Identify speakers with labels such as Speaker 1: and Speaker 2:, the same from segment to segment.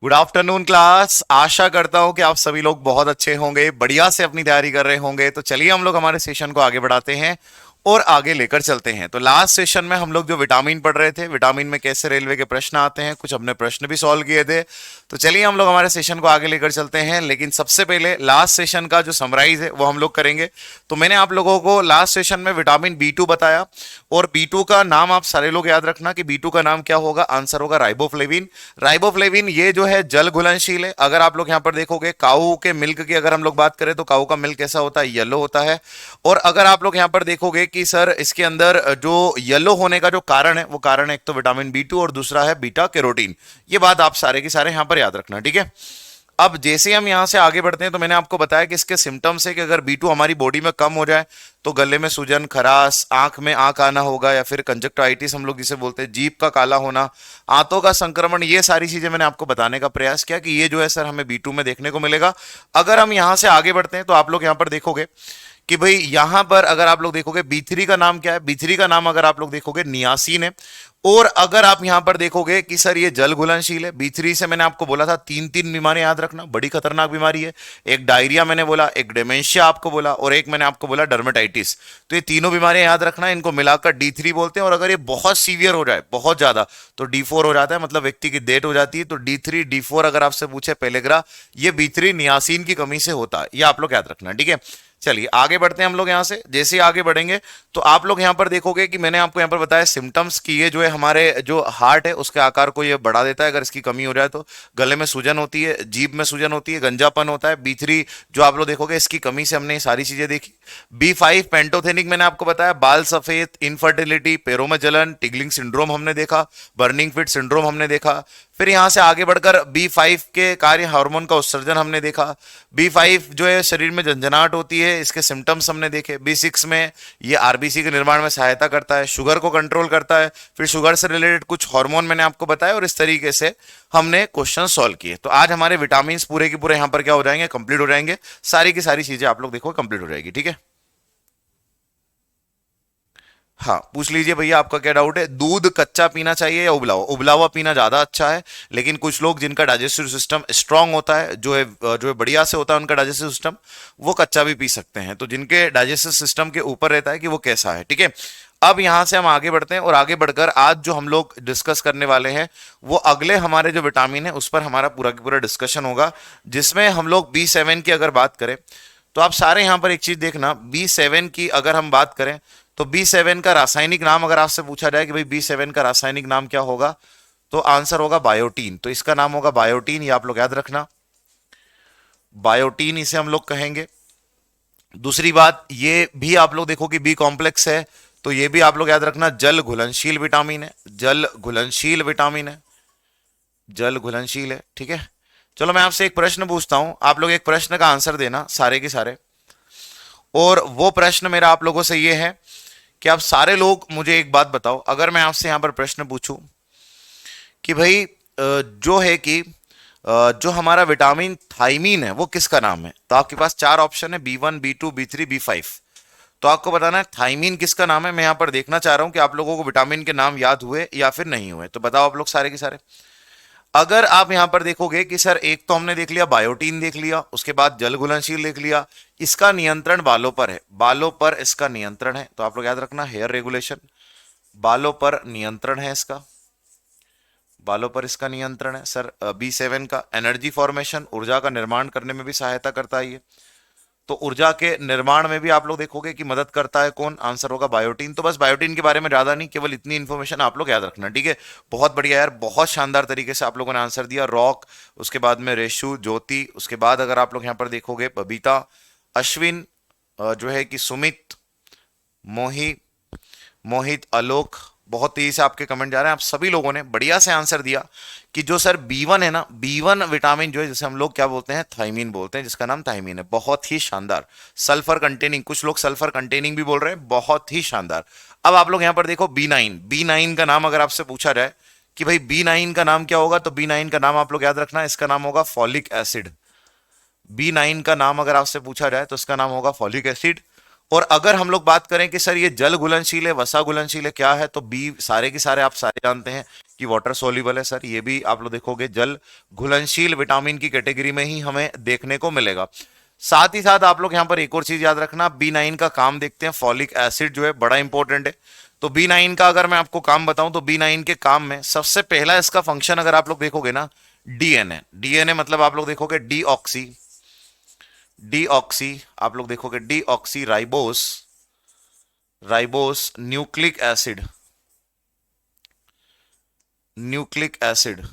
Speaker 1: Good afternoon class. आशा करता हूं कि आप सभी लोग बहुत अच्छे होंगे, बढ़िया से अपनी तैयारी कर रहे होंगे। तो चलिए हम लोग हमारे सेशन को आगे बढ़ाते हैं और आगे लेकर चलते हैं। तो लास्ट सेशन में हम लोग जो विटामिन पढ़ रहे थे, विटामिन में कैसे रेलवे के प्रश्न आते हैं, कुछ हमने प्रश्न भी सॉल्व किए थे। तो चलिए हम लोग हमारे सेशन को आगे लेकर चलते हैं। लेकिन सबसे पहले लास्ट सेशन का जो समराइज है वो हम लोग करेंगे। तो मैंने आप लोगों को लास्ट सेशन में विटामिन बी टू बताया, और बी टू का नाम आप सारे लोग याद रखना कि बी टू का नाम क्या होगा। आंसर होगा राइबोफ्लेविन। राइबोफ्लेविन ये जो है जल घुलनशील है। अगर आप लोग यहां पर देखोगे काऊ के मिल्क की अगर हम लोग बात करें तो काऊ का मिल्क कैसा होता है, येलो होता है। और अगर आप लोग यहां पर देखोगे कि सर इसके अंदर जो येलो होने का जो कारण है वो कारण है एक तो विटामिन बी टू और दूसरा है बीटा कैरोटीन। ये बात आप सारे के सारे यहां पर याद रखना, ठीक है। अब जैसे हम यहां से आगे बढ़ते हैं तो मैंने आपको बताया कि इसके सिम्टम्स है कि अगर बी टू हमारी बॉडी में कम हो जाए तो गले में सूजन, खराश, आंख में आंख आना होगा, या फिर कंजक्टिवाइटिस हम लोग जिसे बोलते हैं, जीभ का काला होना, आंतों का संक्रमण। ये सारी चीजें मैंने आपको बताने का प्रयास किया कि ये जो है सर हमें बी टू में देखने को मिलेगा। अगर हम यहां से आगे बढ़ते हैं तो आप लोग यहां पर देखोगे कि भाई यहां पर अगर आप लोग देखोगे बी थ्री का नाम क्या है, बी थ्री का नाम अगर आप लोग देखोगे नियासिन है। और अगर आप यहां पर देखोगे कि सर ये जल घुलनशील है, बी थ्री से मैंने आपको बोला था तीन तीन बीमारियां याद रखना, बड़ी खतरनाक बीमारी है। एक डायरिया मैंने बोला, एक डेमेंशिया आपको बोला, और एक मैंने आपको बोला डर्मेटाइटिस। तो ये तीनों बीमारियां याद रखना, इनको मिलाकर डी थ्री बोलते हैं। और अगर ये बहुत सीवियर हो जाए, बहुत ज्यादा, तो डी फोर हो जाता है, मतलब व्यक्ति की डेथ हो जाती है। तो डी थ्री डी फोर अगर आपसे पूछे पेलेग्रा, ये बी थ्री नियासिन की कमी से होता है, ये आप लोग याद रखना, ठीक है। चलिए आगे बढ़ते हैं हम लोग यहां से। जैसे ही आगे बढ़ेंगे तो आप लोग यहां पर देखोगे कि मैंने आपको यहां पर बताया सिम्टम्स की, ये जो है हमारे जो हार्ट है उसके आकार को ये बढ़ा देता है अगर इसकी कमी हो जाए तो। गले में सूजन होती है, जीभ में सूजन होती है, गंजापन होता है। बी थ्री जो आप लोग देखोगे इसकी कमी से हमने ये सारी चीजें देखी। बी फाइव पेंटोथेनिक मैंने आपको बताया, बाल सफेद, इनफर्टिलिटी, पैरों में जलन, टिगलिंग सिंड्रोम हमने देखा, बर्निंग फिट सिंड्रोम हमने देखा। फिर यहां से आगे बढ़कर बी फाइव के कार्य हार्मोन का उत्सर्जन हमने देखा। बी फाइव जो है शरीर में झंझनाहट होती है, इसके सिम्टम्स हमने देखे। बी सिक्स में ये आरबीसी के निर्माण में सहायता करता है, शुगर को कंट्रोल करता है। फिर शुगर से रिलेटेड कुछ हार्मोन मैंने आपको बताया, और इस तरीके से हमने क्वेश्चन सॉल्व किए। तो आज हमारे विटामिन पूरे के पूरे यहां पर क्या हो जाएंगे, कंप्लीट हो जाएंगे। सारी की सारी चीजें आप लोग देखो कंप्लीट हो जाएगी, ठीक है। हाँ, पूछ लीजिए भैया आपका क्या डाउट है। दूध कच्चा पीना चाहिए या उबला हुआ? उबला हुआ पीना ज्यादा अच्छा है, लेकिन कुछ लोग जिनका डाइजेस्टिव सिस्टम स्ट्रांग होता है, जो है बढ़िया से होता है उनका डाइजेस्टिव सिस्टम, वो कच्चा भी पी सकते हैं। तो जिनके डाइजेस्टिव सिस्टम के ऊपर रहता है कि वो कैसा है, ठीक है। अब यहां से हम आगे बढ़ते हैं, और आगे बढ़कर आज जो हम लोग डिस्कस करने वाले हैं वो अगले हमारे जो विटामिन है उस पर हमारा पूरा की पूरा डिस्कशन होगा, जिसमें हम लोग बी सेवन की अगर बात करें तो आप सारे यहां पर एक चीज देखना, बी सेवन की अगर हम बात करें तो बी सेवन का रासायनिक नाम अगर आपसे पूछा जाए कि भाई बी सेवन का रासायनिक नाम क्या होगा, तो आंसर होगा बायोटीन। तो इसका नाम होगा बायोटीन, ये आप लोग याद रखना, बायोटीन इसे हम लोग कहेंगे। दूसरी बात ये भी आप लोग देखो कि बी कॉम्प्लेक्स है, तो ये भी आप लोग याद रखना, जल घुलनशील विटामिन है, जल घुलनशील विटामिन है, जल घुलनशील है, ठीक है। चलो मैं आपसे एक प्रश्न पूछता हूं, आप लोग एक प्रश्न का आंसर देना सारे के सारे। और वो प्रश्न मेरा आप लोगों से ये है कि आप सारे लोग मुझे एक बात बताओ, अगर मैं आपसे यहां पर प्रश्न पूछूं कि भाई जो है कि जो हमारा विटामिन थाइमीन है वो किसका नाम है, तो आपके पास चार ऑप्शन है, B one, B two, B three, B five. तो आपको बताना है थाइमीन किसका नाम है। मैं यहां पर देखना चाह रहा हूं कि आप लोगों को विटामिन के नाम याद हुए या फिर नहीं हुए, तो बताओ आप लोग सारे के सारे। अगर आप यहां पर देखोगे कि सर एक तो हमने देख लिया बायोटीन, देख लिया, उसके बाद जल घुलनशील देख लिया, इसका नियंत्रण बालों पर है, बालों पर इसका नियंत्रण है, तो आप लोग याद रखना हेयर रेगुलेशन, बालों पर नियंत्रण है इसका, बालों पर इसका नियंत्रण है। सर बी सेवन का एनर्जी फॉर्मेशन, ऊर्जा का निर्माण करने में भी सहायता करता है ये, तो ऊर्जा के निर्माण में भी आप लोग देखोगे कि मदद करता है कौन, आंसर होगा बायोटीन। तो बस बायोटीन के बारे में ज्यादा नहीं, केवल इतनी इंफॉर्मेशन आप लोग याद रखना, ठीक है। बहुत बढ़िया यार, बहुत शानदार तरीके से आप लोगों ने आंसर दिया। रॉक, उसके बाद में रेशु, ज्योति, उसके बाद अगर आप लोग यहाँ पर देखोगे बबीता, अश्विन, जो है कि सुमित, मोही, मोहित, आलोक, बहुत तेजी से आपके कमेंट जा रहे हैं। आप सभी लोगों ने बढ़िया से आंसर दिया कि जो सर बी वन है ना, बी वन विटामिन जो है जिसे हम लोग क्या बोलते हैं, थाइमीन बोलते हैं, जिसका नाम थाइमीन है। बहुत ही शानदार। सल्फर कंटेनिंग, कुछ लोग सल्फर कंटेनिंग भी बोल रहे हैं, बहुत ही शानदार। अब आप लोग यहां पर देखो बी नाइन, बी नाइन का नाम अगर आपसे पूछा जाए कि भाई बी नाइन का नाम क्या होगा, तो बी नाइन का नाम आप लोग याद रखना, इसका नाम होगा फॉलिक एसिड। बी नाइन का नाम अगर आपसे पूछा जाए तो इसका नाम होगा फॉलिक एसिड। और अगर हम लोग बात करें कि सर ये जल घुलनशील है, वसा घुलनशील है, क्या है, तो बी सारे के सारे आप सारे जानते हैं कि वाटर सोल्यूबल है सर। ये भी आप लोग देखोगे जल घुलनशील विटामिन की कैटेगरी में ही हमें देखने को मिलेगा। साथ ही साथ आप लोग यहां पर एक और चीज याद रखना, B9 का काम देखते हैं। फॉलिक एसिड जो है बड़ा इंपॉर्टेंट है। तो B9 का अगर मैं आपको काम बताऊं तो B9 के काम में सबसे पहला इसका फंक्शन अगर आप लोग देखोगे ना, डीएनए। डीएनए मतलब आप लोग देखोगे डीऑक्सी, डीऑक्सी आप लोग देखोगे deoxy ribose, ribose nucleic acid, nucleic acid,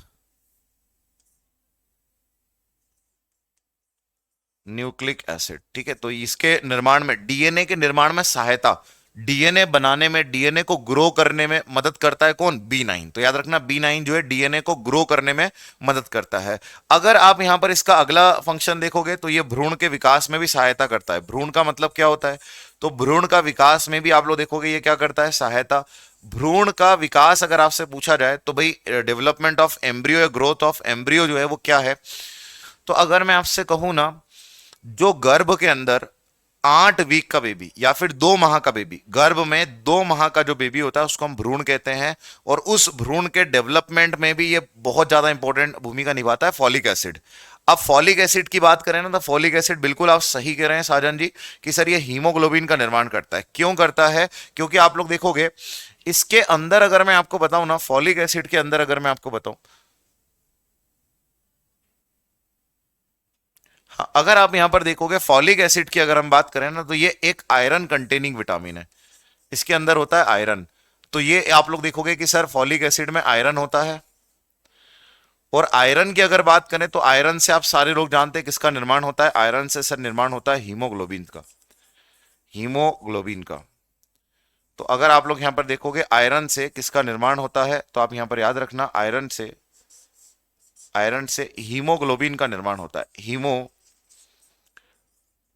Speaker 1: nucleic acid. ठीक है, तो इसके निर्माण में, डीएनए के निर्माण में सहायता, डीएनए बनाने में, डीएनए को ग्रो करने में मदद करता है कौन, B9। तो याद रखना B9 जो है डीएनए को ग्रो करने में मदद करता है। अगर आप यहां पर इसका अगला फंक्शन देखोगे तो ये भ्रूण के विकास में भी सहायता करता है। भ्रूण का मतलब क्या होता है, तो भ्रूण का विकास में भी आप लोग देखोगे ये क्या करता है, सहायता। भ्रूण का विकास अगर आपसे पूछा जाए तो भाई डेवलपमेंट ऑफ एम्ब्रियो या ग्रोथ ऑफ एम्ब्रियो जो है वो क्या है, तो अगर मैं आपसे कहूं ना, जो गर्भ के अंदर 8 वीक का बेबी या फिर 2 माह का बेबी, गर्भ में 2 माह का जो बेबी होता है उसको हम भ्रूण कहते हैं। और उस भ्रूण के डेवलपमेंट में भी ये बहुत ज्यादा इंपॉर्टेंट भूमिका निभाता है फॉलिक एसिड। अब फॉलिक एसिड की बात करें ना, तो फॉलिक एसिड बिल्कुल आप सही कह रहे हैं साजन जी कि सर ये हीमोग्लोबिन का निर्माण करता है। क्यों करता है, क्योंकि आप लोग देखोगे इसके अंदर, अगर मैं आपको बताऊं ना, फॉलिक एसिड के अंदर अगर मैं आपको बताऊं, हाँ, अगर आप यहां पर देखोगे फॉलिक एसिड की अगर हम बात करें ना, तो ये एक आयरन कंटेनिंग विटामिन है। इसके अंदर होता है आयरन। तो ये आप लोग देखोगे कि सर फॉलिक एसिड में आयरन होता है। और आयरन की अगर बात करें तो आयरन से आप सारे लोग जानते हैं किसका निर्माण होता है, आयरन से सर निर्माण होता है हीमोग्लोबिन का, हीमोग्लोबिन का। तो अगर आप लोग यहां पर देखोगे आयरन से किसका निर्माण होता है, तो आप यहां पर याद रखना आयरन से, आयरन से हीमोग्लोबिन का निर्माण होता है,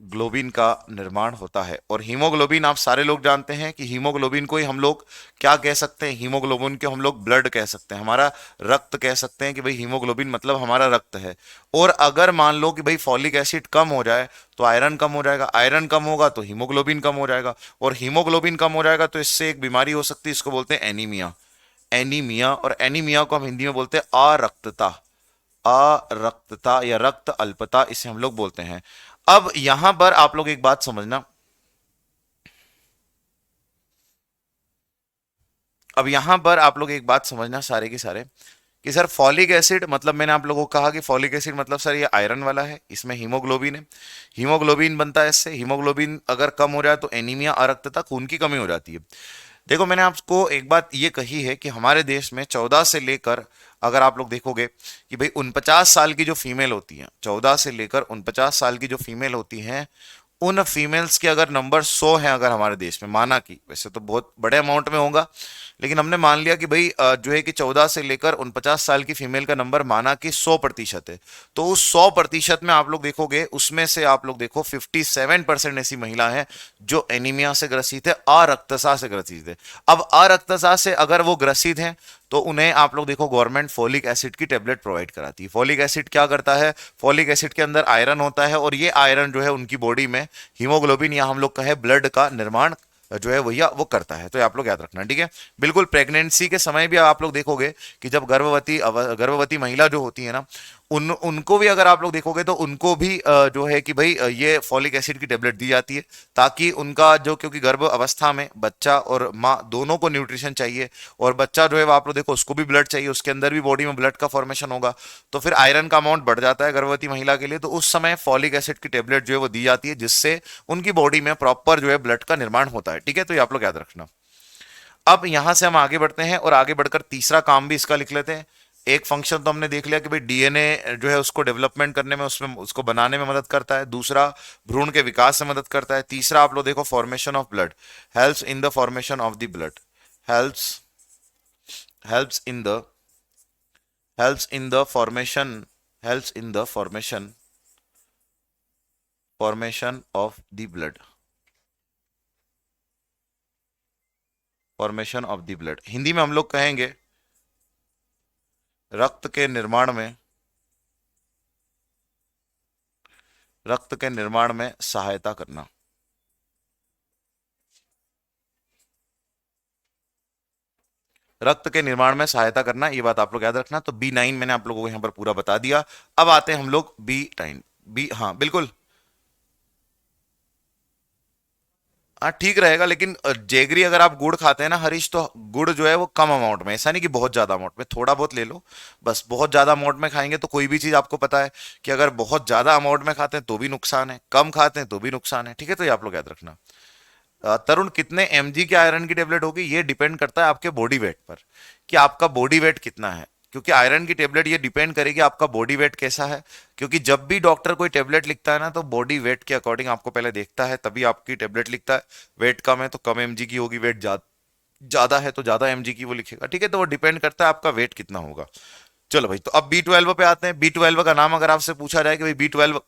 Speaker 1: ग्लोबिन का निर्माण होता है। और हीमोग्लोबिन आप सारे लोग जानते हैं कि हीमोग्लोबिन को ही हम लोग क्या कह सकते हैं, हीमोग्लोबिन को हम लोग ब्लड कह सकते हैं, हमारा रक्त कह सकते हैं कि भाई हीमोग्लोबिन मतलब हमारा रक्त है। और अगर मान लो कि भाई फॉलिक एसिड कम हो जाए तो आयरन कम हो जाएगा, आयरन कम होगा तो हीमोग्लोबिन कम हो जाएगा, और हीमोग्लोबिन कम हो जाएगा तो इससे एक बीमारी हो सकती है, इसको बोलते हैं एनीमिया। एनीमिया, और एनीमिया को हम हिंदी में बोलते हैं अरक्तता, अरक्तता या रक्त अल्पता इसे हम लोग बोलते हैं। अब यहां पर आप लोग एक बात समझना, अब यहां पर आप लोग एक बात समझना सारे के सारे, कि सर फॉलिक एसिड मतलब मैंने आप लोगों को कहा कि फॉलिक एसिड मतलब सर ये आयरन वाला है, इसमें हीमोग्लोबिन है, हीमोग्लोबिन बनता है इससे। हीमोग्लोबिन अगर कम हो जाए तो एनीमिया, अरक्तता, खून की कमी हो जाती है। देखो मैंने आपको एक बात ये कही है कि हमारे देश में 14 से लेकर, अगर आप लोग देखोगे कि भाई 49 साल की जो फीमेल होती हैं, 14 से लेकर 49 साल की जो फीमेल होती हैं, उन फीमेल्स के अगर नंबर 100 हैं अगर हमारे देश में, माना कि वैसे तो बहुत बड़े अमाउंट में होगा, लेकिन हमने मान लिया कि भाई जो है कि 14 से लेकर 49 साल की फीमेल का नंबर माना कि 100% है, तो उस 100% में आप लोग देखोगे उसमें से आप लोग देखो 57% ऐसी महिला है जो एनीमिया से ग्रसित है, अरक्तसा से ग्रसित है। अब अरक्तसा से अगर वो ग्रसित हैं तो उन्हें आप लोग देखो गवर्नमेंट फॉलिक एसिड की टेबलेट प्रोवाइड कराती है। फॉलिक एसिड क्या करता है, फॉलिक एसिड के अंदर आयरन होता है, और ये आयरन जो है उनकी बॉडी में हीमोग्लोबिन या हम लोग कहें ब्लड का निर्माण जो है भैया वो करता है। तो ये आप लोग याद रखना, ठीक है। बिल्कुल प्रेगनेंसी के समय भी आप लोग देखोगे कि जब गर्भवती महिला जो होती है ना, उनको भी अगर आप लोग देखोगे तो उनको भी जो है कि भाई ये फॉलिक एसिड की टेबलेट दी जाती है, ताकि उनका जो, क्योंकि गर्भ अवस्था में बच्चा और माँ दोनों को न्यूट्रिशन चाहिए, और बच्चा जो है वो आप लोग देखो उसको भी ब्लड चाहिए, उसके अंदर भी बॉडी में ब्लड का फॉर्मेशन होगा, तो फिर आयरन का अमाउंट बढ़ जाता है गर्भवती महिला के लिए, तो उस समय फॉलिक एसिड की टेबलेट जो है वो दी जाती है, जिससे उनकी बॉडी में प्रॉपर जो है ब्लड का निर्माण होता है, ठीक है। तो ये आप लोग याद रखना। अब यहां से हम आगे बढ़ते हैं और आगे बढ़कर तीसरा काम भी इसका लिख लेते हैं। एक फंक्शन तो हमने देख लिया कि भाई डीएनए जो है उसको डेवलपमेंट करने में, उसमें उसको बनाने में मदद करता है। दूसरा भ्रूण के विकास में मदद करता है। तीसरा आप लोग देखो formation of blood, helps in the formation of the blood, helps helps in the helps in the formation helps in the formation of the blood, formation of the blood Hindi में हम लोग कहेंगे रक्त के निर्माण में, रक्त के निर्माण में सहायता करना, रक्त के निर्माण में सहायता करना, ये बात आप लोग याद रखना। तो B9 मैंने आप लोगों को यहां पर पूरा बता दिया। अब आते हैं हम लोग B9। बी, हाँ बिल्कुल। हाँ ठीक रहेगा, लेकिन जेगरी अगर आप गुड़ खाते हैं ना हरीश, तो गुड़ जो है वो कम अमाउंट में, ऐसा नहीं कि बहुत ज्यादा अमाउंट में, थोड़ा बहुत ले लो बस। बहुत ज्यादा अमाउंट में खाएंगे तो कोई भी चीज आपको पता है कि अगर बहुत ज्यादा अमाउंट में खाते हैं तो भी नुकसान है, कम खाते हैं तो भी नुकसान है, ठीक है। तो ये आप लोग याद रखना। तरुण, कितने mg की आयरन की टेबलेट होगी, ये डिपेंड करता है आपके बॉडी वेट पर, कि आपका बॉडी वेट कितना है। क्योंकि आयरन की टेबलेट ये डिपेंड करेगी आपका बॉडी वेट कैसा है। क्योंकि जब भी डॉक्टर कोई टेबलेट लिखता है ना, तो बॉडी वेट के अकॉर्डिंग आपको पहले देखता है, तभी आपकी टेबलेट लिखता है। वेट कम है तो कम mg की होगी, वेट ज्यादा है तो ज्यादा mg की वो लिखेगा, ठीक है। तो वो डिपेंड करता है आपका वेट कितना होगा। चलो भाई, तो अब B12 पे आते हैं। B12 का नाम अगर आपसे पूछा जाए कि भाई B12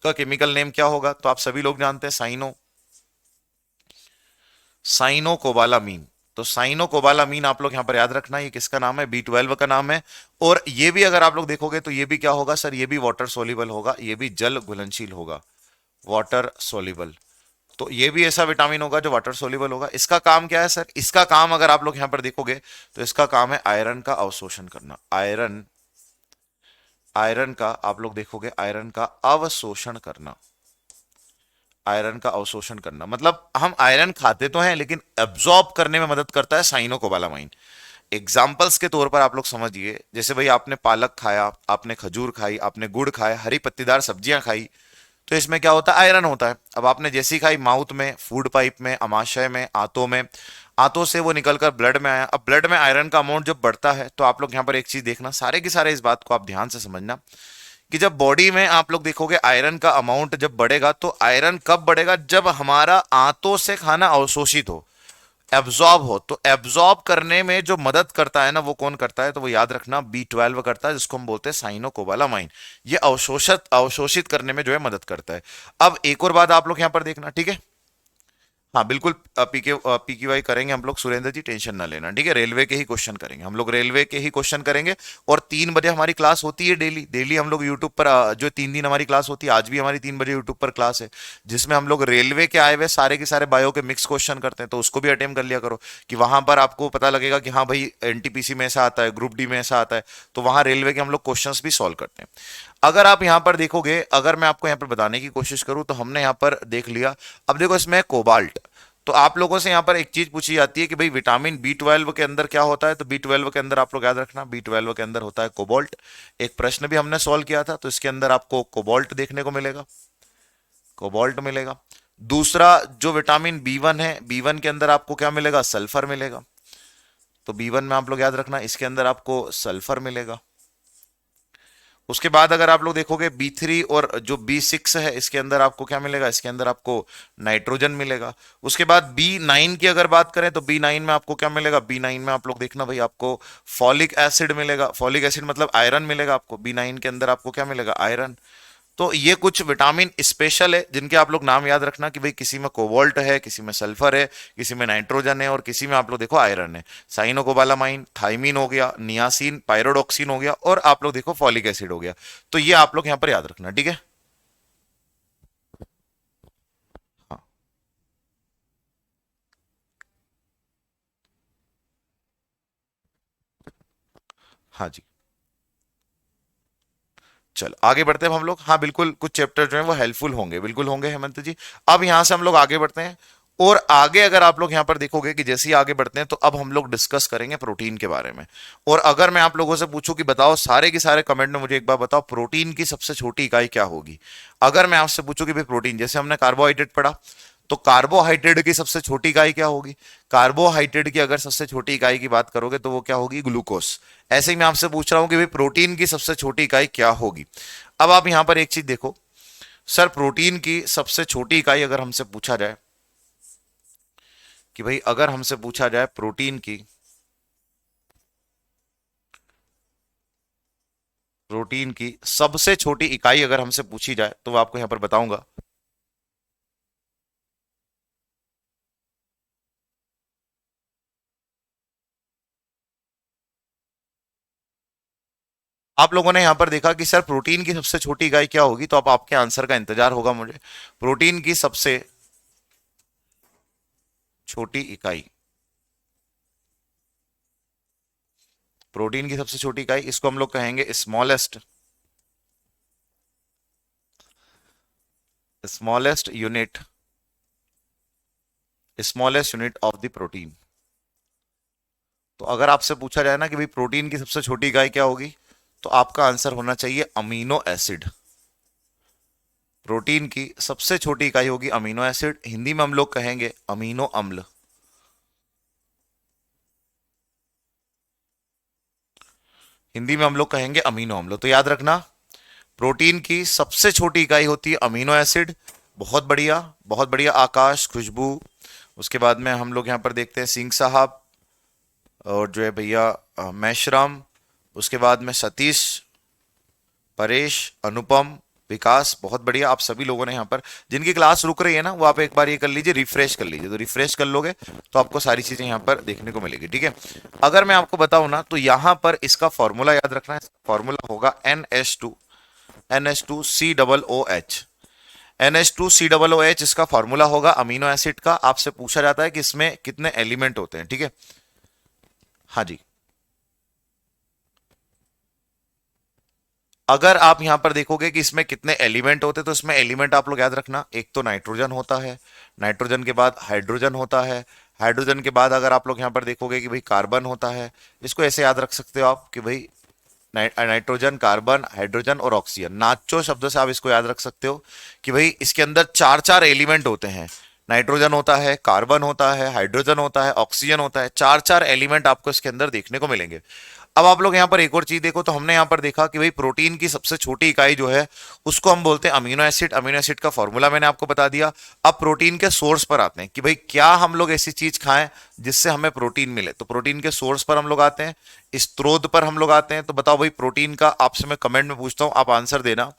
Speaker 1: का केमिकल नेम क्या होगा, तो आप सभी लोग जानते हैं साइनोकोबालामीन। तो साइनोकोबालामीन आप लोग यहां पर याद रखना, ये किसका नाम है, B12 का नाम है। और ये भी अगर आप लोग देखोगे तो ये भी क्या होगा सर, ये भी वाटर सोल्यूबल होगा, ये भी जल घुलनशील होगा, वाटर सोल्यूबल। तो ये भी ऐसा विटामिन होगा जो वाटर सोल्यूबल होगा। इसका काम क्या है सर, इसका काम अगर आप लोग यहां पर देखोगे तो इसका काम है आयरन का अवशोषण करना। आयरन आयरन का आप लोग देखोगे, आयरन का अवशोषण करना। आयरन का अवशोषण करना मतलब हम आयरन खाते तो हैं, लेकिन एब्जॉर्ब करने में मदद करता है साइनोकोबालामाइन। एग्जाम्पल्स के तौर पर आप लोग समझिए, जैसे भाई आपने पालक खाया, आपने खजूर खाई, आपने गुड़ खाया, हरी पत्तीदार सब्जियां खाई, तो इसमें क्या होता है, आयरन होता है। अब आपने जैसी खाई माउथ में, फूड पाइप में, अमाशय में, आंतों में, आंतों से वो निकलकर ब्लड में आया। अब ब्लड में आयरन का अमाउंट जब बढ़ता है, तो आप लोग यहां पर एक चीज देखना, सारे के सारे इस बात को आप ध्यान से समझना, कि जब बॉडी में आप लोग देखोगे आयरन का अमाउंट जब बढ़ेगा, तो आयरन कब बढ़ेगा, जब हमारा आंतों से खाना अवशोषित हो, एब्जॉर्ब हो। तो एब्जॉर्ब करने में जो मदद करता है ना, वो कौन करता है, तो वो याद रखना B12 करता है, जिसको हम बोलते हैं साइनोकोबालामाइन। ये अवशोषित अवशोषित करने में जो है मदद करता है। अब एक और बात आप लोग यहां पर देखना, ठीक है। हाँ बिल्कुल, PQI करेंगे हम लोग सुरेंद्र जी, टेंशन ना लेना, ठीक है। रेलवे के ही क्वेश्चन करेंगे हम लोग, रेलवे के ही क्वेश्चन करेंगे। और 3 बजे हमारी क्लास होती है डेली, डेली हम लोग यूट्यूब पर जो 3 दिन हमारी क्लास होती है, आज भी हमारी 3 बजे यूट्यूब पर क्लास है, जिसमें हम लोग रेलवे के आए हुए सारे के सारे बायो के मिक्स क्वेश्चन करते हैं। तो उसको भी अटेम्प्ट कर लिया करो, कि वहां पर आपको पता लगेगा कि हाँ भाई NTPC में ऐसा आता है, ग्रुप डी में ऐसा आता है, तो वहां रेलवे के हम लोग क्वेश्चंस भी सॉल्व करते हैं। अगर आप यहां पर देखोगे, अगर मैं आपको यहां पर बताने की कोशिश करूं, तो हमने यहां पर देख लिया। अब देखो इसमें कोबाल्ट, तो आप लोगों से यहां पर एक चीज पूछी जाती है कि भाई विटामिन B12 के अंदर क्या होता है, तो B12 के अंदर आप लोग याद रखना, B12 के अंदर होता है कोबाल्ट। एक प्रश्न भी हमने सॉल्व किया था, तो इसके अंदर आपको कोबाल्ट देखने को मिलेगा, कोबाल्ट मिलेगा। दूसरा जो विटामिन B1 है, B1 के अंदर आपको क्या मिलेगा, सल्फर मिलेगा। तो B1 में आप लोग याद रखना, इसके अंदर आपको सल्फर मिलेगा। उसके बाद अगर आप लोग देखोगे B3 और जो B6 है, इसके अंदर आपको क्या मिलेगा, इसके अंदर आपको नाइट्रोजन मिलेगा। उसके बाद B9 की अगर बात करें, तो B9 में आपको क्या मिलेगा, B9 में आप लोग देखना भाई, आपको फॉलिक एसिड मिलेगा। फॉलिक एसिड मतलब आयरन मिलेगा आपको, B9 के अंदर आपको क्या मिलेगा, आयरन। तो ये कुछ विटामिन स्पेशल है, जिनके आप लोग नाम याद रखना, कि भाई किसी में कोबाल्ट है, किसी में सल्फर है, किसी में नाइट्रोजन है, और किसी में आप लोग देखो आयरन है। साइनोकोबालामाइन, थाइमीन हो गया, नियासिन, पायरोडॉक्सिन हो गया, और आप लोग देखो फॉलिक एसिड हो गया। तो ये आप लोग यहां पर याद रखना, ठीक है। हाँ, हाँ जी। चलो आगे बढ़ते हैं हम लोग। हाँ बिल्कुल, कुछ चैप्टर जो है वो हेल्पफुल होंगे, बिल्कुल होंगे हेमंत जी। अब यहां से हम लोग आगे बढ़ते हैं। और आगे अगर आप लोग यहां पर देखोगे कि जैसे ही आगे बढ़ते हैं, तो अब हम लोग डिस्कस करेंगे प्रोटीन के बारे में। और अगर मैं आप लोगों से पूछूं कि बताओ, सारे के सारे कमेंट में मुझे एक बार बताओ, प्रोटीन की सबसे छोटी इकाई क्या होगी। अगर मैं आपसे पूछूं कि भाई प्रोटीन, जैसे हमने कार्बोहाइड्रेट पढ़ा, तो कार्बोहाइड्रेट की सबसे छोटी इकाई क्या होगी। कार्बोहाइड्रेट की अगर सबसे छोटी इकाई की बात करोगे, तो वो क्या होगी, ग्लूकोस। ऐसे ही मैं आपसे पूछ रहा हूं कि भाई प्रोटीन की सबसे छोटी इकाई क्या होगी। अब आप यहां पर एक चीज देखो, सर प्रोटीन की सबसे छोटी इकाई अगर हमसे पूछा जाए, कि भाई अगर हमसे पूछा जाए प्रोटीन की सबसे छोटी इकाई अगर हमसे पूछी जाए, तो वो आपको यहां पर बताऊंगा। आप लोगों ने यहां पर देखा कि सर प्रोटीन की सबसे छोटी इकाई क्या होगी, तो अब आपके आंसर का इंतजार होगा मुझे। प्रोटीन की सबसे छोटी इकाई, प्रोटीन की सबसे छोटी इकाई, इसको हम लोग कहेंगे smallest, smallest unit, smallest unit of the protein. तो अगर आपसे पूछा जाए ना कि भाई प्रोटीन की सबसे छोटी इकाई क्या होगी, तो आपका आंसर होना चाहिए अमीनो एसिड। प्रोटीन की सबसे छोटी इकाई होगी अमीनो एसिड, हिंदी में हम लोग कहेंगे अमीनो अम्ल। हिंदी में हम लोग कहेंगे अमीनो अम्ल। तो याद रखना, प्रोटीन की सबसे छोटी इकाई होती है अमीनो एसिड। बहुत बढ़िया, बहुत बढ़िया आकाश, खुशबू। उसके बाद में हम लोग यहां पर देखते हैं सिंह साहब, और जो है भैया मैशराम। उसके बाद में सतीश, परेश, अनुपम, विकास। बहुत बढ़िया, आप सभी लोगों ने यहाँ पर, जिनकी क्लास रुक रही है ना, वो आप एक बार ये कर लीजिए, रिफ्रेश कर लीजिए। तो रिफ्रेश कर लोगे तो आपको सारी चीजें यहाँ पर देखने को मिलेगी। ठीक है, अगर मैं आपको बताऊं ना, तो यहाँ पर इसका फॉर्मूला याद रखना है। फॉर्मूला होगा NH2COOH। NH2COOH इसका फॉर्मूला होगा अमीनो एसिड का। आपसे पूछा जाता है कि इसमें कितने एलिमेंट होते हैं। ठीक है, हाँ जी। अगर आप यहां पर देखोगे कि इसमें कितने एलिमेंट होते हैं, तो इसमें एलिमेंट आप लोग याद रखना, एक तो नाइट्रोजन होता है, नाइट्रोजन के बाद हाइड्रोजन होता है, हाइड्रोजन के बाद अगर आप लोग यहां पर देखोगे कि भाई कार्बन होता है। इसको ऐसे याद रख सकते हो आप कि भाई नाइट्रोजन, कार्बन, हाइड्रोजन और ऑक्सीजन। नाचो शब्द से आप इसको याद रख सकते हो कि भाई इसके अंदर चार चार एलिमेंट होते हैं। नाइट्रोजन होता है, कार्बन होता है, हाइड्रोजन होता है, ऑक्सीजन होता है। चार चार एलिमेंट आपको इसके अंदर देखने को मिलेंगे। अब आप लोग यहां पर एक और चीज देखो, तो हमने यहां पर देखा कि भाई प्रोटीन की सबसे छोटी इकाई जो है उसको हम बोलते हैं अमीनो एसिड। अमीनो एसिड का फॉर्मूला मैंने आपको बता दिया। अब प्रोटीन के सोर्स पर आते हैं कि भाई क्या हम लोग ऐसी चीज खाएं जिससे हमें प्रोटीन मिले। तो प्रोटीन के सोर्स पर हम लोग आते हैं, स्त्रोत पर हम लोग आते हैं। तो बताओ भाई, प्रोटीन का आपसे मैं कमेंट में पूछता हूं, आप आंसर देना।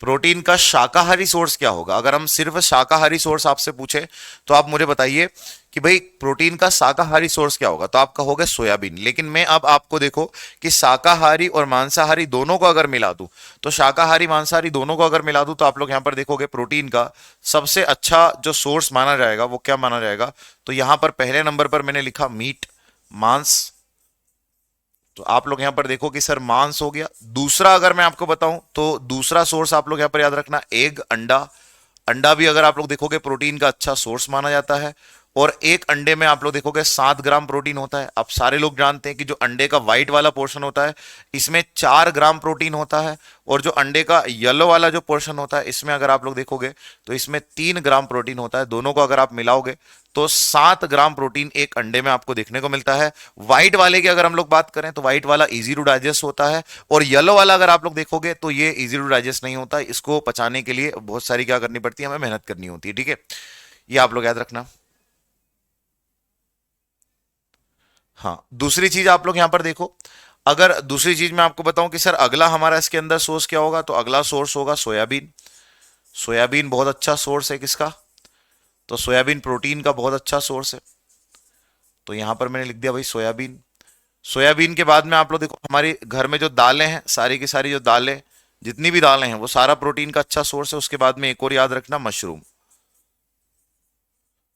Speaker 1: प्रोटीन का शाकाहारी सोर्स क्या होगा? अगर हम सिर्फ शाकाहारी सोर्स आपसे पूछे तो आप मुझे बताइए कि भाई प्रोटीन का शाकाहारी सोर्स क्या होगा, तो आप कहोगे सोयाबीन। लेकिन मैं अब आपको देखो कि शाकाहारी और मांसाहारी दोनों को अगर मिला दूं, तो शाकाहारी मांसाहारी दोनों को अगर मिला दूं, तो आप लोग यहां पर देखोगे प्रोटीन का सबसे अच्छा जो सोर्स माना जाएगा वो क्या माना जाएगा। तो यहां पर पहले नंबर पर मैंने लिखा मीट, मांस। तो आप लोग यहां पर देखो कि सर मांस हो गया। दूसरा अगर मैं आपको बताऊं, तो दूसरा सोर्स आप लोग यहां पर याद रखना, एग, अंडा। अंडा भी अगर आप लोग देखोगे प्रोटीन का अच्छा सोर्स माना जाता है। और एक अंडे में आप लोग देखोगे 7 ग्राम प्रोटीन होता है। अब सारे लोग जानते हैं कि जो अंडे का व्हाइट वाला पोर्शन होता है इसमें 4 ग्राम प्रोटीन होता है, और जो अंडे का येलो वाला जो पोर्शन होता है इसमें अगर आप लोग देखोगे तो इसमें 3 ग्राम प्रोटीन होता है। दोनों को अगर आप मिलाओगे तो 7 ग्राम प्रोटीन एक अंडे में आपको देखने को मिलता है। व्हाइट वाले की अगर हम लोग बात करें तो व्हाइट वाला इजी टू डाइजेस्ट होता है, और येलो वाला अगर आप लोग देखोगे तो ये इजी टू डाइजेस्ट नहीं होता। इसको पचाने के लिए बहुत सारी क्या करनी पड़ती है, हमें मेहनत करनी होती है। ठीक है, ये आप लोग याद रखना। हाँ, दूसरी चीज आप लोग यहां पर देखो, अगर दूसरी चीज मैं आपको बताऊं कि सर अगला हमारा इसके अंदर सोर्स क्या होगा, तो अगला सोर्स होगा सोयाबीन। सोयाबीन बहुत अच्छा सोर्स है किसका, तो सोयाबीन प्रोटीन का बहुत अच्छा सोर्स है। तो यहां पर मैंने लिख दिया भाई सोयाबीन। सोयाबीन के बाद में आप लोग देखो हमारे घर में जो दालें हैं, सारी की सारी जो दालें, जितनी भी दालें हैं वो सारा प्रोटीन का अच्छा सोर्स है। उसके बाद में एक और याद रखना, मशरूम।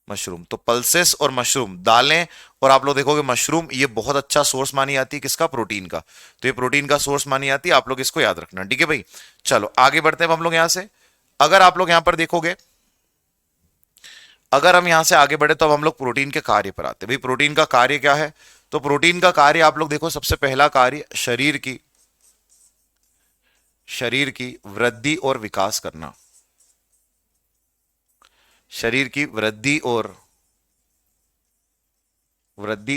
Speaker 1: मशरूम तो पल्सेस और मशरूम दालें, और आप लोग देखोगे मशरूम, ये बहुत अच्छा सोर्स मानी जाती है किसका, प्रोटीन का। तो ये प्रोटीन का सोर्स मानी जाती है, आप लोग इसको याद रखना। ठीक है भाई, चलो आगे बढ़ते हैं हम लोग यहां से। अगर आप लोग यहां पर देखोगे, अगर हम यहां से आगे बढ़े तो अब हम लोग प्रोटीन के कार्य पर आते हैं। भाई प्रोटीन का कार्य क्या है, तो प्रोटीन का कार्य आप लोग देखो, सबसे पहला कार्य शरीर की वृद्धि और विकास करना। शरीर की वृद्धि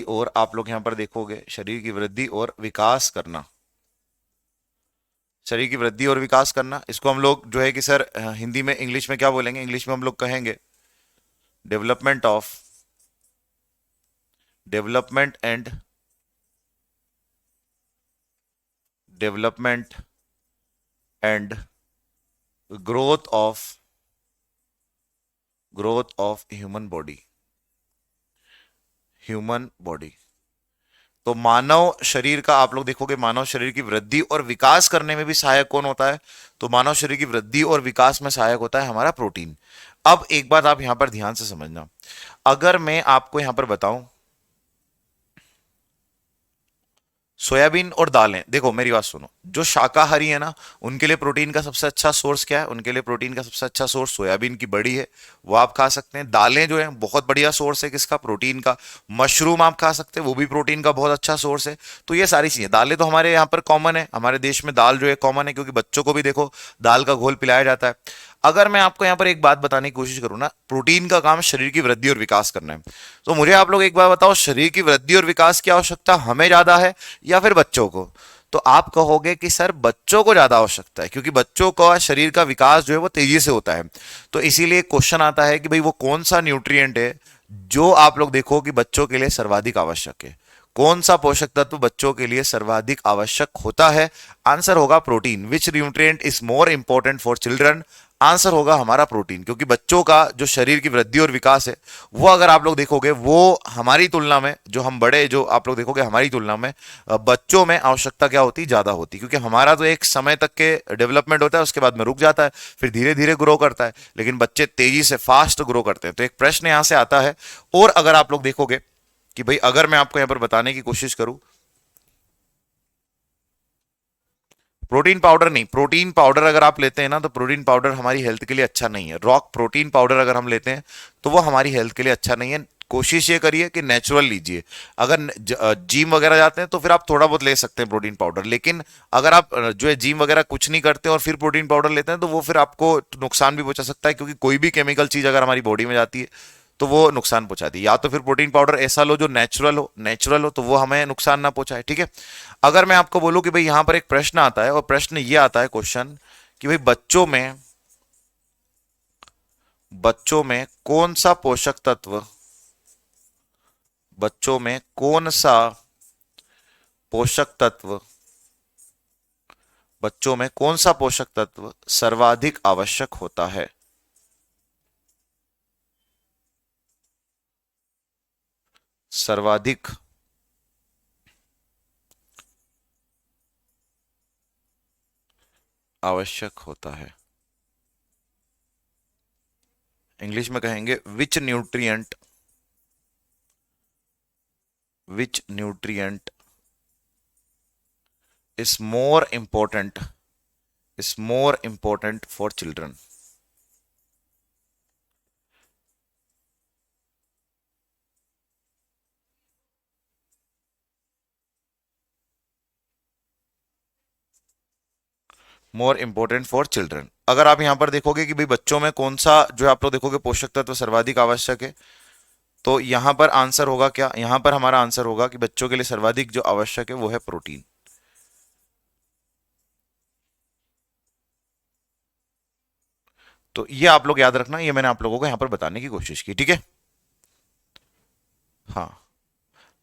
Speaker 1: और आप लोग यहां पर देखोगे शरीर की वृद्धि और विकास करना। शरीर की वृद्धि और विकास करना, इसको हम लोग जो है कि सर हिंदी में, इंग्लिश में क्या बोलेंगे, इंग्लिश में हम लोग कहेंगे development and growth of human body. तो मानव शरीर का आप लोग देखोगे, मानव शरीर की वृद्धि और विकास करने में भी सहायक कौन होता है, तो मानव शरीर की वृद्धि और विकास में सहायक होता है हमारा प्रोटीन। अब एक बात आप यहां पर ध्यान से समझना, अगर मैं आपको यहां पर बताऊं सोयाबीन और दालें, देखो मेरी बात सुनो, जो शाकाहारी है ना उनके लिए प्रोटीन का सबसे अच्छा सोर्स क्या है? उनके लिए प्रोटीन का सबसे अच्छा सोर्स सोयाबीन की बड़ी है, वो आप खा सकते हैं। दालें जो है बहुत बढ़िया सोर्स है किसका? प्रोटीन का। मशरूम आप खा सकते हैं, वो भी प्रोटीन का बहुत अच्छा सोर्स है। तो ये सारी चीजें, दालें तो हमारे यहाँ पर कॉमन है, हमारे देश में दाल जो है कॉमन है, क्योंकि बच्चों को भी देखो दाल का घोल पिलाया जाता है। अगर मैं आपको यहाँ पर एक बात बताने की कोशिश करूँ ना, प्रोटीन का काम शरीर की वृद्धि और विकास करना है। तो मुझे आप लोग एक बार बताओ, शरीर की वृद्धि और विकास की आवश्यकता हमें ज्यादा है या फिर बच्चों को? तो आप कहोगे कि सर बच्चों को ज्यादा आवश्यकता है, क्योंकि बच्चों का शरीर का विकास जो है वो तेजी से होता है। तो इसीलिए क्वेश्चन आता है कि भाई वो कौन सा न्यूट्रिएंट है जो आप लोग देखो कि बच्चों के लिए सर्वाधिक आवश्यक है? कौन सा पोषक तत्व बच्चों के लिए सर्वाधिक आवश्यक होता है? आंसर होगा protein. Which nutrient is more important for children? Answer होगा हमारा प्रोटीन, क्योंकि बच्चों का जो शरीर की वृद्धि और विकास है वो अगर आप लोग देखोगे वो हमारी तुलना में, जो हम बड़े जो आप लोग देखोगे हमारी तुलना में बच्चों में आवश्यकता क्या होती? ज्यादा होती, क्योंकि हमारा तो एक समय तक के डेवलपमेंट होता है, उसके बाद में रुक जाता है, फिर धीरे धीरे ग्रो करता है, लेकिन बच्चे तेजी से फास्ट ग्रो करते हैं। तो एक प्रश्न यहां से आता है। और अगर आप लोग देखोगे कि भाई अगर मैं आपको यहां पर बताने की कोशिश करूं, प्रोटीन पाउडर नहीं, प्रोटीन पाउडर अगर आप लेते हैं ना तो प्रोटीन पाउडर हमारी हेल्थ के लिए अच्छा नहीं है। रॉक प्रोटीन पाउडर अगर हम लेते हैं तो वो हमारी हेल्थ के लिए अच्छा नहीं है। कोशिश ये करिए कि नेचुरल लीजिए। अगर जिम वगैरह जाते हैं तो फिर आप थोड़ा बहुत ले सकते हैं प्रोटीन पाउडर, लेकिन अगर आप जो है जिम वगैरह कुछ नहीं करते और फिर प्रोटीन पाउडर लेते हैं तो वो फिर आपको नुकसान भी पहुंचा सकता है, क्योंकि कोई भी केमिकल चीज अगर हमारी बॉडी में जाती है तो वो नुकसान पहुंचाती है। या तो फिर प्रोटीन पाउडर ऐसा लो जो नेचुरल हो तो वो हमें नुकसान ना पहुंचाए, ठीक है। अगर मैं आपको बोलूं कि भाई यहां पर एक प्रश्न आता है, और प्रश्न ये आता है क्वेश्चन कि भाई बच्चों में कौन सा पोषक तत्व, बच्चों में कौन सा पोषक तत्व, बच्चों में कौन सा पोषक तत्व सर्वाधिक आवश्यक होता है? सर्वाधिक आवश्यक होता है, इंग्लिश में कहेंगे विच nutrient is more important for children? More important for children. अगर आप यहां पर देखोगे कि भाई बच्चों में कौन सा जो है आप लोग देखोगे पोषक तत्व सर्वाधिक आवश्यक है, तो यहां पर आंसर होगा क्या? यहां पर हमारा आंसर होगा कि बच्चों के लिए सर्वाधिक जो आवश्यक है वो है प्रोटीन। तो ये आप लोग याद रखना, ये मैंने आप लोगों को यहां पर बताने की कोशिश की, ठीक है। हाँ,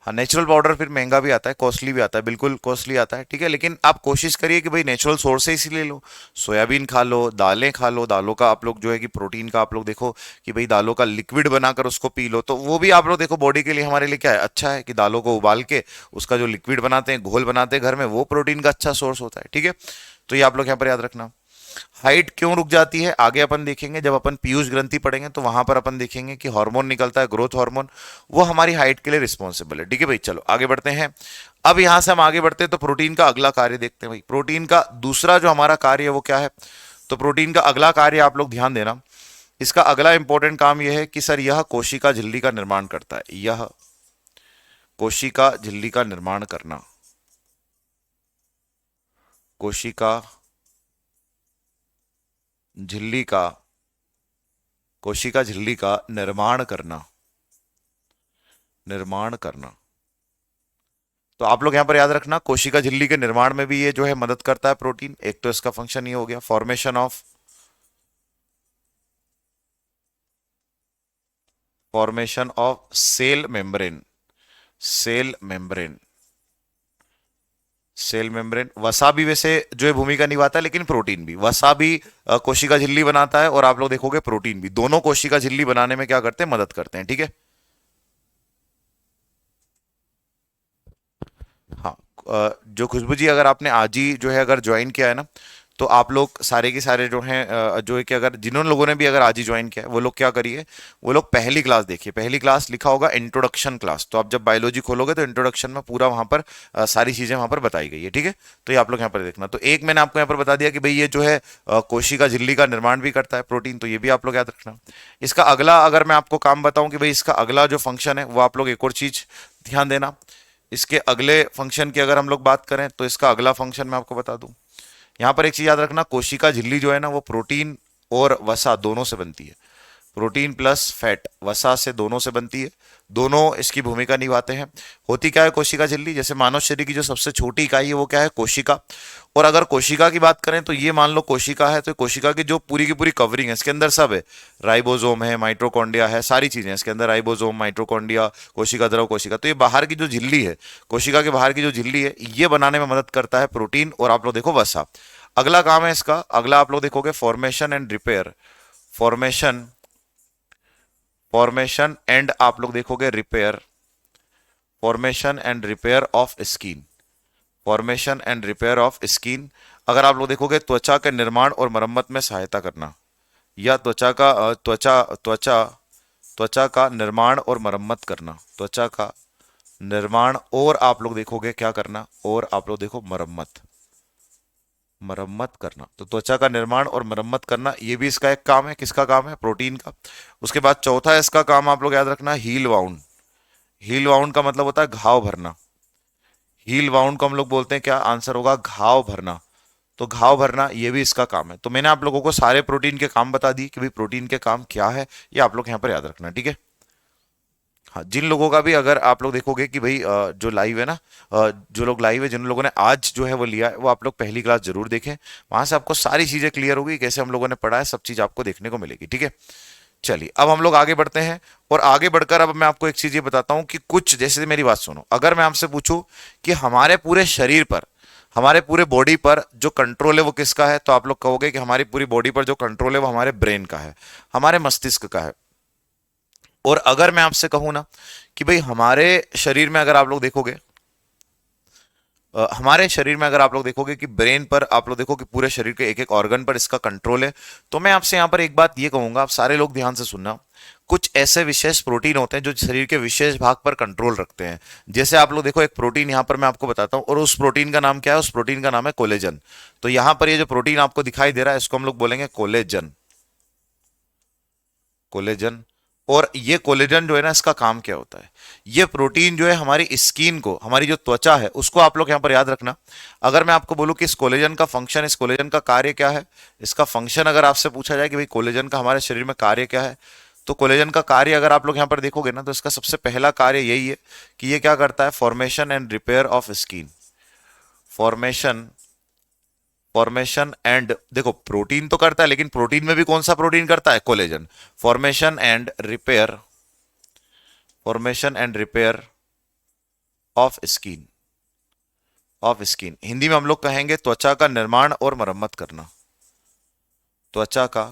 Speaker 1: हाँ, नेचुरल पाउडर फिर महंगा भी आता है, कॉस्टली भी आता है, बिल्कुल कॉस्टली आता है, ठीक है। लेकिन आप कोशिश करिए कि भाई नेचुरल सोर्स से इसी ले लो। सोयाबीन खा लो, दालें खा लो, दालों का आप लोग जो है कि प्रोटीन का आप लोग देखो कि भाई दालों का लिक्विड बनाकर उसको पी लो, तो वो भी आप लोग देखो बॉडी के लिए हमारे लिए क्या है? अच्छा है कि दालों को उबाल के उसका जो लिक्विड बनाते हैं, घोल बनाते हैं घर में, वो प्रोटीन का अच्छा सोर्स होता है, ठीक है। तो ये आप लोग यहाँ पर याद रखना। हाइट क्यों रुक जाती है आगे अपन देखेंगे, जब अपन पीयूष ग्रंथि पढ़ेंगे तो वहां पर अपन देखेंगे कि हार्मोन निकलता है, ग्रोथ हार्मोन, वो हमारी हाइट के लिए रिस्पॉन्सिबल है, ठीक है भाई। चलो आगे बढ़ते हैं। अब यहां से हम आगे बढ़ते हैं तो प्रोटीन का अगला कार्य देखते हैं भाई। प्रोटीन का दूसरा जो हमारा कार्य है वो क्या है? तो प्रोटीन का अगला कार्य आप लोग ध्यान देना, इसका अगला इंपॉर्टेंट काम यह है कि सर यह कोशिका झिल्ली का निर्माण करता है। यह कोशिका झिल्ली का निर्माण करना, कोशिका झिल्ली का कोशिका झिल्ली का निर्माण करना। तो आप लोग यहां पर याद रखना, कोशिका झिल्ली के निर्माण में भी ये जो है मदद करता है प्रोटीन। एक तो इसका फंक्शन ये हो गया formation of cell membrane. Cell membrane, वसा भी वैसे जो है भूमिका निभाता है, लेकिन प्रोटीन भी, वसा भी कोशिका झिल्ली बनाता है, और आप लोग देखोगे प्रोटीन भी, दोनों कोशिका झिल्ली बनाने में क्या करते हैं? मदद करते हैं, ठीक है। हाँ, जो खुशबू जी अगर आपने आज ही जो है अगर ज्वाइन किया है ना, तो आप लोग सारे के सारे जो हैं जो है कि अगर जिन्होंने लोगों ने भी अगर आज ही ज्वाइन किया है वो लोग क्या करिए, वो लोग पहली क्लास देखिए। पहली क्लास लिखा होगा इंट्रोडक्शन क्लास, तो आप जब बायोलॉजी खोलोगे तो इंट्रोडक्शन में पूरा वहां पर सारी चीजें वहां पर बताई गई है, ठीक है। तो ये आप लोग यहाँ पर देखना। तो एक मैंने आपको यहाँ पर बता दिया कि भाई ये जो है कोशिका झिल्ली का निर्माण भी करता है प्रोटीन, तो ये भी आप लोग याद रखना। इसका अगला अगर मैं आपको काम बताऊं कि भाई इसका अगला जो फंक्शन है वो आप लोग एक और चीज ध्यान देना। इसके अगले फंक्शन की अगर हम लोग बात करें तो इसका अगला फंक्शन मैं आपको बता दूं। यहां पर एक चीज याद रखना, कोशिका झिल्ली जो है ना वो प्रोटीन और वसा दोनों से बनती है। प्रोटीन प्लस फैट वसा से दोनों से बनती है, दोनों इसकी भूमिका निभाते हैं। होती क्या है कोशिका झिल्ली, जैसे मानव शरीर की जो सबसे छोटी इकाई है वो क्या है, कोशिका। और अगर कोशिका की बात करें तो ये मान लो कोशिका है, तो कोशिका की जो पूरी की पूरी कवरिंग है इसके अंदर सब है। राइबोसोम है, माइटोकॉन्ड्रिया है, सारी चीजें इसके अंदर, राइबोसोम, माइटोकॉन्ड्रिया, कोशिका द्रव, कोशिका। तो ये बाहर की जो झिल्ली है, कोशिका के बाहर की जो झिल्ली है, ये बनाने में मदद करता है प्रोटीन और आप लोग देखो वसा। अगला काम है इसका, अगला आप लोग देखोगे formation and repair. Formation formation and आप लोग देखोगे repair. Formation and repair of skin. Formation and repair of skin. अगर आप लोग देखोगे त्वचा के निर्माण और मरम्मत में सहायता करना, या त्वचा का त्वचा का निर्माण और मरम्मत करना। त्वचा का निर्माण और आप लोग देखोगे क्या करना, और आप लोग देखो मरम्मत, मरम्मत करना। तो त्वचा का निर्माण और मरम्मत करना ये भी इसका एक काम है। किसका काम है, प्रोटीन का। उसके बाद चौथा इसका काम आप लोग याद रखना, हील वाउंड। हील वाउंड का मतलब होता है घाव भरना। हील वाउंड को हम लोग बोलते हैं क्या, आंसर होगा घाव भरना। तो घाव भरना ये भी इसका काम है। तो मैंने आप लोगों को सारे प्रोटीन के काम बता दिए कि भाई प्रोटीन के काम क्या है, ये आप लोग यहाँ पर याद रखना, ठीक है। हाँ, जिन लोगों का भी अगर आप लोग देखोगे कि भाई जो लाइव है ना, जो लोग लाइव है, जिन लोगों ने आज जो है वो लिया है, वो आप लोग पहली क्लास जरूर देखें। वहां से आपको सारी चीजें क्लियर होगी, कैसे हम लोगों ने पढ़ा है, सब चीज आपको देखने को मिलेगी, ठीक है। चलिए अब हम लोग आगे बढ़ते हैं, और आगे बढ़कर अब मैं आपको एक चीज ये बताता हूं कि कुछ, जैसे मेरी बात सुनो, अगर मैं आपसे पूछूं कि हमारे पूरे शरीर पर, हमारे पूरे बॉडी पर जो कंट्रोल है वो किसका है, तो आप लोग कहोगे कि हमारी पूरी बॉडी पर जो कंट्रोल है वो हमारे ब्रेन का है, हमारे मस्तिष्क का है। और अगर मैं आपसे कहूं ना कि भाई हमारे शरीर में अगर आप लोग देखोगे, हमारे शरीर में अगर आप लोग देखोगे कि ब्रेन पर आप लोग देखो कि पूरे शरीर के एक एक ऑर्गन पर इसका कंट्रोल है, तो मैं आपसे यहां पर एक बात ये कहूंगा, आप सारे लोग ध्यान से सुनना। कुछ ऐसे विशेष प्रोटीन होते हैं जो शरीर के विशेष भाग पर कंट्रोल रखते हैं। जैसे आप लोग देखो एक प्रोटीन यहां पर मैं आपको बताता हूं, और उस प्रोटीन का नाम क्या है, उस प्रोटीन का नाम है कोलेजन। तो यहां पर ये जो प्रोटीन आपको दिखाई दे रहा है इसको हम लोग बोलेंगे कोलेजन। कोलेजन। और ये कोलेजन जो है ना, इसका काम क्या होता है, ये प्रोटीन जो है हमारी स्किन को, हमारी जो त्वचा है उसको आप लोग यहां पर याद रखना। अगर मैं आपको बोलूं कि इस कोलेजन का फंक्शन, इस कोलेजन का कार्य क्या है, इसका फंक्शन अगर आपसे पूछा जाए कि भाई कोलेजन का हमारे शरीर में कार्य क्या है, तो कोलेजन का कार्य अगर आप लोग यहां पर देखोगे ना, तो इसका सबसे पहला कार्य यही है कि ये क्या करता है, formation and repair of skin. Formation formation and, देखो प्रोटीन तो करता है, लेकिन प्रोटीन में भी कौन सा प्रोटीन करता है, collagen. Formation and repair, formation and repair of skin, of skin. Hindi में हम लोग कहेंगे त्वचा का निर्माण और मरम्मत करना। त्वचा का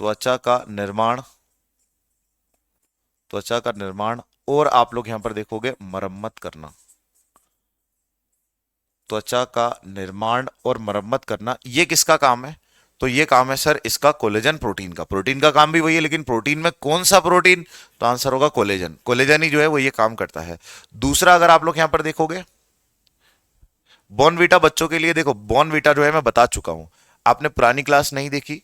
Speaker 1: त्वचा का निर्माण, त्वचा का निर्माण, और आप लोग यहां पर देखोगे मरम्मत करना। त्वचा का निर्माण और मरम्मत करना, ये किसका काम है, तो ये काम है सर इसका कोलेजन प्रोटीन का। प्रोटीन का काम भी वही है, लेकिन प्रोटीन में कौन सा प्रोटीन, तो आंसर होगा कोलेजन। कोलेजन ही जो है वो ये काम करता है। दूसरा अगर आप लोग यहां पर देखोगे, बॉर्नवीटा बच्चों के लिए, देखो बॉर्नवीटा जो है मैं बता चुका हूं। आपने पुरानी क्लास नहीं देखी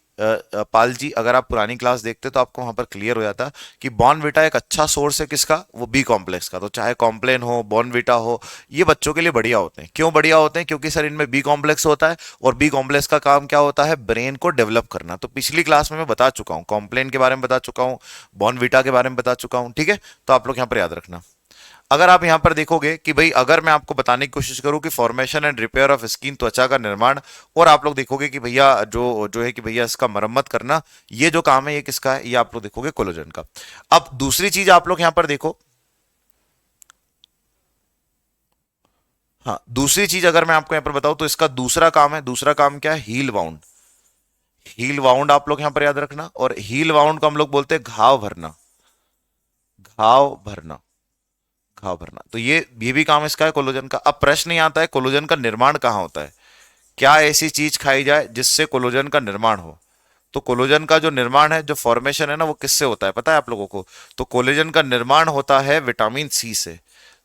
Speaker 1: पाल जी, अगर आप पुरानी क्लास देखते तो आपको वहां पर क्लियर हो जाता कि बॉर्नवीटा एक अच्छा सोर्स है किसका, वो बी कॉम्प्लेक्स का। तो चाहे कॉम्प्लेन हो, बॉर्नवीटा हो, ये बच्चों के लिए बढ़िया होते हैं। क्यों बढ़िया होते हैं, क्योंकि सर इनमें बी कॉम्प्लेक्स होता है, और बी कॉम्प्लेक्स का काम क्या होता है, ब्रेन को डेवलप करना। तो पिछली क्लास में मैं बता चुका हूं, कॉम्प्लेन के बारे में बता चुका हूं, बॉर्नवीटा के बारे में बता चुका हूं, ठीक है। तो आप लोग यहां पर याद रखना। अगर आप यहां पर देखोगे कि भाई अगर मैं आपको बताने की कोशिश करूं कि formation and repair of skin, त्वचा का निर्माण, और आप लोग देखोगे कि भैया जो जो है कि भैया इसका मरम्मत करना, ये जो काम है ये किसका है, ये आप लोग देखोगे कोलेजन का। अब दूसरी चीज आप लोग यहां पर देखो, हाँ दूसरी चीज अगर मैं आपको यहां पर बताऊं तो इसका दूसरा काम है, दूसरा काम क्या है, हील वाउंड। हील वाउंड आप लोग यहां पर याद रखना, और हील वाउंड को हम लोग बोलते हैं घाव भरना। घाव भरना, घाव भरना। तो ये भी काम इसका है कोलेजन का। अब प्रश्न ये आता है कोलेजन का निर्माण कहां होता है, क्या ऐसी चीज खाई जाए जिससे कोलेजन का निर्माण हो? तो कोलेजन का जो निर्माण है, जो फॉर्मेशन है ना, वो किससे होता है पता है आप लोगों को? तो कोलेजन का निर्माण होता है विटामिन सी से।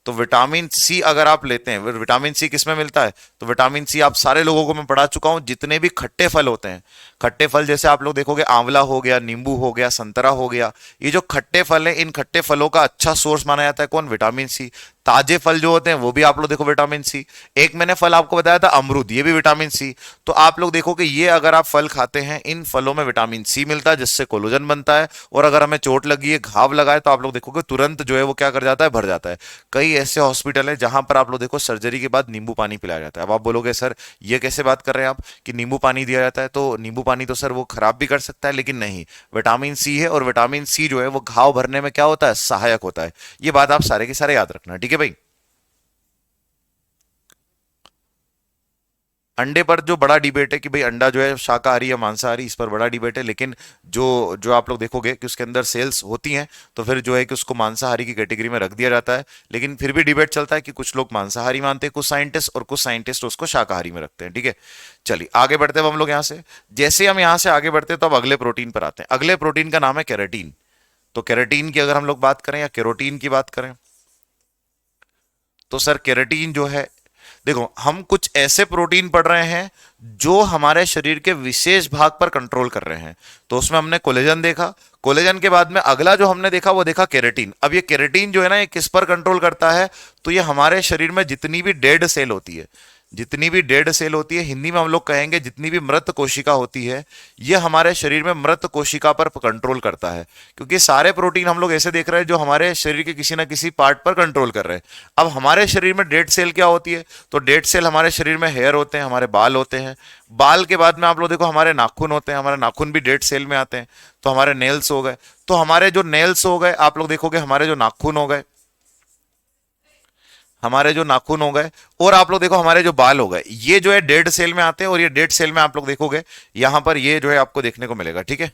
Speaker 1: तो विटामिन सी अगर आप लेते हैं, विटामिन सी किस में मिलता है? तो विटामिन सी आप सारे लोगों को मैं पढ़ा चुका हूं, जितने भी खट्टे फल होते हैं, खट्टे फल जैसे आप लोग देखोगे आंवला हो गया, नींबू हो गया, संतरा हो गया, ये जो खट्टे फल हैं, इन खट्टे फलों का अच्छा सोर्स माना जाता है कौन? Vitamin C. ताजे फल जो होते हैं वो भी आप लोग देखो विटामिन सी। एक मैंने फल आपको बताया था अमरूद, ये भी विटामिन सी। तो आप लोग देखो कि ये अगर आप फल खाते हैं, इन फलों में विटामिन सी मिलता है जिससे कोलेजन बनता है। और अगर हमें चोट लगी है, घाव लगा है, तो आप लोग देखोगे तुरंत जो है वो क्या कर जाता है? भर जाता है। कई ऐसे हॉस्पिटल है जहां पर आप लोग देखो सर्जरी के बाद नींबू पानी पिलाया जाता है। अब आप बोलोगे सर ये कैसे बात कर रहे हैं आप कि नींबू पानी दिया जाता है? तो नींबू पानी तो सर वो खराब भी कर सकता है, लेकिन नहीं, विटामिन सी है, और विटामिन सी जो है वो घाव भरने में क्या होता है? सहायक होता है। ये बात आप सारे के सारे याद रखना, ठीक है भाई। अंडे पर जो बड़ा डिबेट है कि भाई अंडा जो है शाकाहारी या मांसाहारी, इस पर बड़ा डिबेट है। लेकिन जो जो आप लोग देखोगे कि उसके अंदर सेल्स होती हैं, तो फिर जो है कि उसको मांसाहारी की कैटेगरी में रख दिया जाता है। लेकिन फिर भी डिबेट चलता है कि कुछ लोग मांसाहारी मानते हैं कुछ साइंटिस्ट, और कुछ साइंटिस्ट उसको शाकाहारी में रखते हैं, ठीक है। चलिए आगे बढ़ते हैं हम लोग यहाँ से। जैसे हम यहाँ से आगे बढ़ते हैं तो अब अगले प्रोटीन पर आते हैं। अगले प्रोटीन का नाम है केराटीन। तो केराटीन की अगर हम लोग बात करें या केरोटीन की बात करें, तो सर केराटीन जो है, देखो हम कुछ ऐसे प्रोटीन पढ़ रहे हैं जो हमारे शरीर के विशेष भाग पर कंट्रोल कर रहे हैं। तो उसमें हमने कोलेजन देखा, कोलेजन के बाद में अगला जो हमने देखा वो देखा केराटीन। अब ये केराटीन जो है ना, ये किस पर कंट्रोल करता है? तो ये हमारे शरीर में जितनी भी डेड सेल होती है, जितनी भी डेड सेल होती है, हिंदी में हम लोग कहेंगे जितनी भी मृत कोशिका होती है, ये हमारे शरीर में मृत कोशिका पर कंट्रोल करता है। क्योंकि सारे प्रोटीन हम लोग ऐसे देख रहे हैं जो हमारे शरीर के किसी ना किसी पार्ट पर कंट्रोल कर रहे हैं। अब हमारे शरीर में डेड सेल क्या होती है? तो डेड सेल हमारे शरीर में हेयर होते हैं, हमारे बाल होते हैं। बाल के बाद में आप लोग देखो हमारे नाखून होते हैं, हमारे नाखून भी डेड सेल में आते हैं। तो हमारे नेल्स हो गए। तो हमारे जो नेल्स हो गए, आप लोग देखोगे हमारे जो नाखून हो गए, हमारे जो नाखून हो गए, और आप लोग देखो हमारे जो बाल हो गए, ये जो है डेड सेल में आते हैं। और ये डेड सेल में आप लोग देखोगे यहां पर ये जो है आपको देखने को मिलेगा, ठीक है।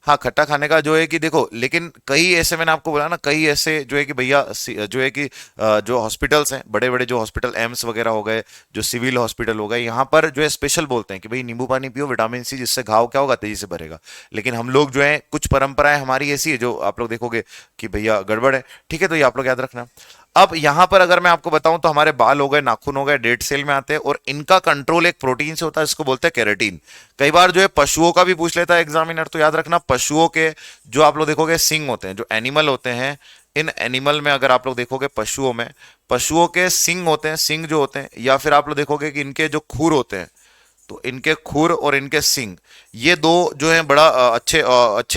Speaker 1: हाँ, खट्टा खाने का जो है कि देखो, लेकिन कई ऐसे मैंने आपको बोला ना, कई ऐसे जो है कि भैया जो है कि जो हॉस्पिटल्स हैं, बड़े बड़े जो हॉस्पिटल, एम्स वगैरह हो गए, जो सिविल हॉस्पिटल हो गए, यहाँ पर जो है स्पेशल बोलते हैं कि भाई नींबू पानी पियो, विटामिन सी, जिससे घाव क्या होगा? तेजी से भरेगा। लेकिन हम लोग जो है, कुछ परंपराएं हमारी ऐसी है जो आप लोग देखोगे कि भैया गड़बड़ है, ठीक है। तो ये आप लोग याद रखना। अब यहां पर अगर मैं आपको बताऊं तो हमारे बाल हो गए, नाखून हो गए, डेड सेल में आते हैं, और इनका कंट्रोल एक प्रोटीन से होता है, इसको बोलते हैं केराटीन। कई बार जो है पशुओं का भी पूछ लेता है एग्जामिनर, तो याद रखना पशुओं के जो आप लोग देखोगे सिंग होते हैं, जो एनिमल होते हैं, इन एनिमल में अगर आप लोग देखोगे पशुओं में, पशुओं के सिंग होते हैं, सिंग जो होते हैं, या फिर आप लोग देखोगे कि इनके जो खुर होते हैं, तो इनके खुर और इनके सिंग, ये दो जो है बड़ा अच्छे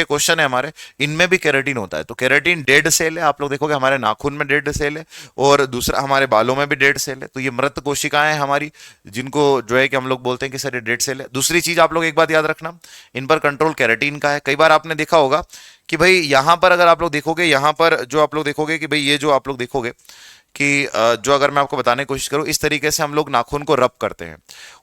Speaker 1: क्वेश्चन है हमारे। इनमें भी केराटिन होता है। तो केराटिन डेड सेल है, आप लोग देखोगे हमारे नाखून में डेड सेल है, और दूसरा हमारे बालों में भी डेड सेल है। तो ये मृत कोशिकाएं हैं हमारी, जिनको जो है कि हम लोग बोलते हैं कि सर ये डेड सेल है। दूसरी चीज आप लोग एक बात याद रखना, इन पर कंट्रोल केराटिन का है। कई बार आपने देखा होगा कि भाई यहां पर अगर आप लोग देखोगे, यहां पर जो आप लोग देखोगे कि भाई ये जो आप लोग देखोगे कि जो अगर मैं आपको बताने की कोशिश करूं, इस तरीके से हम लोग नाखून को रब करते हैं,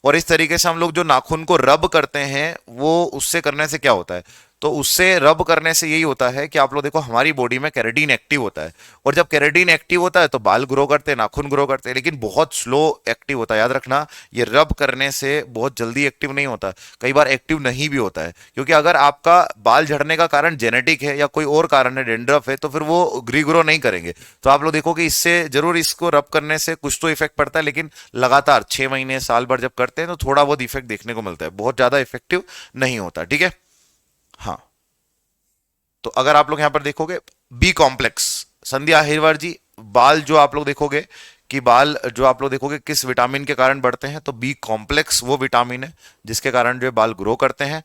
Speaker 1: और इस तरीके से हम लोग जो नाखून को रब करते हैं, वो उससे करने से क्या होता है? तो उससे रब करने से यही होता है कि आप लोग देखो हमारी बॉडी में केराटिन एक्टिव होता है, और जब केराटिन एक्टिव होता है तो बाल ग्रो करते हैं, नाखून ग्रो करते हैं, लेकिन बहुत स्लो एक्टिव होता है। याद रखना, ये रब करने से बहुत जल्दी एक्टिव नहीं होता, कई बार एक्टिव नहीं भी होता है। क्योंकि अगर आपका बाल झड़ने का कारण जेनेटिक है या कोई और कारण है, डेंड्रफ है, तो फिर वो रीग्रो नहीं करेंगे। तो आप लोग देखो कि इससे जरूर इसको रब करने से कुछ तो इफेक्ट पड़ता है, लेकिन लगातार 6 महीने साल भर जब करते हैं तो थोड़ा बहुत इफेक्ट देखने को मिलता है, बहुत ज्यादा इफेक्टिव नहीं होता, ठीक है। हाँ, तो अगर आप लोग यहां पर देखोगे बी कॉम्प्लेक्स, संध्या अहिरवार जी, बाल जो आप लोग देखोगे कि बाल जो आप लोग देखोगे किस विटामिन के कारण बढ़ते हैं, तो बी कॉम्प्लेक्स वो विटामिन है जिसके कारण जो है बाल ग्रो करते हैं।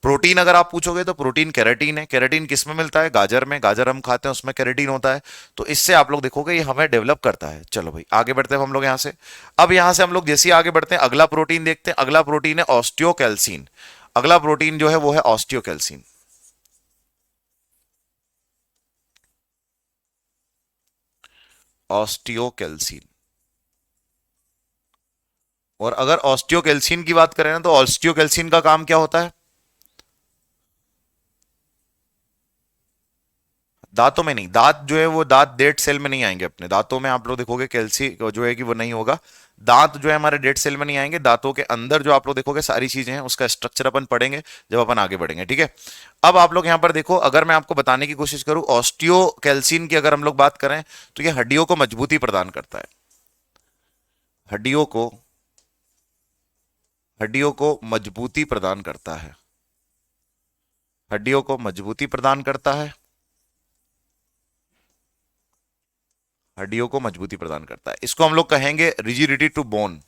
Speaker 1: प्रोटीन अगर आप पूछोगे तो प्रोटीन केराटिन है। केराटिन किस में मिलता है? गाजर में, गाजर हम खाते हैं उसमें केराटिन होता है। तो इससे आप लोग देखोगे ये हमें डेवलप करता है। चलो भाई आगे बढ़ते हैं हम लोग यहां से। अब यहां से हम लोग जैसे आगे बढ़ते हैं, अगला प्रोटीन देखते हैं। अगला प्रोटीन है ऑस्टियोकैल्सिन। अगला प्रोटीन जो है वो है ऑस्टियोकैल्सिन। ऑस्टियोकैल्सिन। और अगर ऑस्टियोकैल्सिन की बात करें ना, तो ऑस्टियोकैल्सिन का काम क्या होता है? दांतों में नहीं, दांत जो है वो दांत डेड सेल में नहीं आएंगे अपने दांतों में, आप लोग देखोगे कैल्सी जो है कि वो नहीं होगा। दांत जो है हमारे डेड सेल में नहीं आएंगे, दांतों के अंदर जो आप लोग देखोगे सारी चीजें हैं, उसका स्ट्रक्चर अपन पढ़ेंगे जब अपन आगे बढ़ेंगे, ठीक है। अब आप लोग यहां पर देखो, अगर मैं आपको बताने की कोशिश करूं ऑस्टियोकैल्सिन की अगर हम लोग बात करें तो ये हड्डियों को मजबूती प्रदान करता है, हड्डियों को हड्डियों को मजबूती प्रदान करता है, हड्डियों को मजबूती प्रदान करता है, हड्डियों को मजबूती प्रदान करता है। इसको हम लोग कहेंगे rigidity to bone,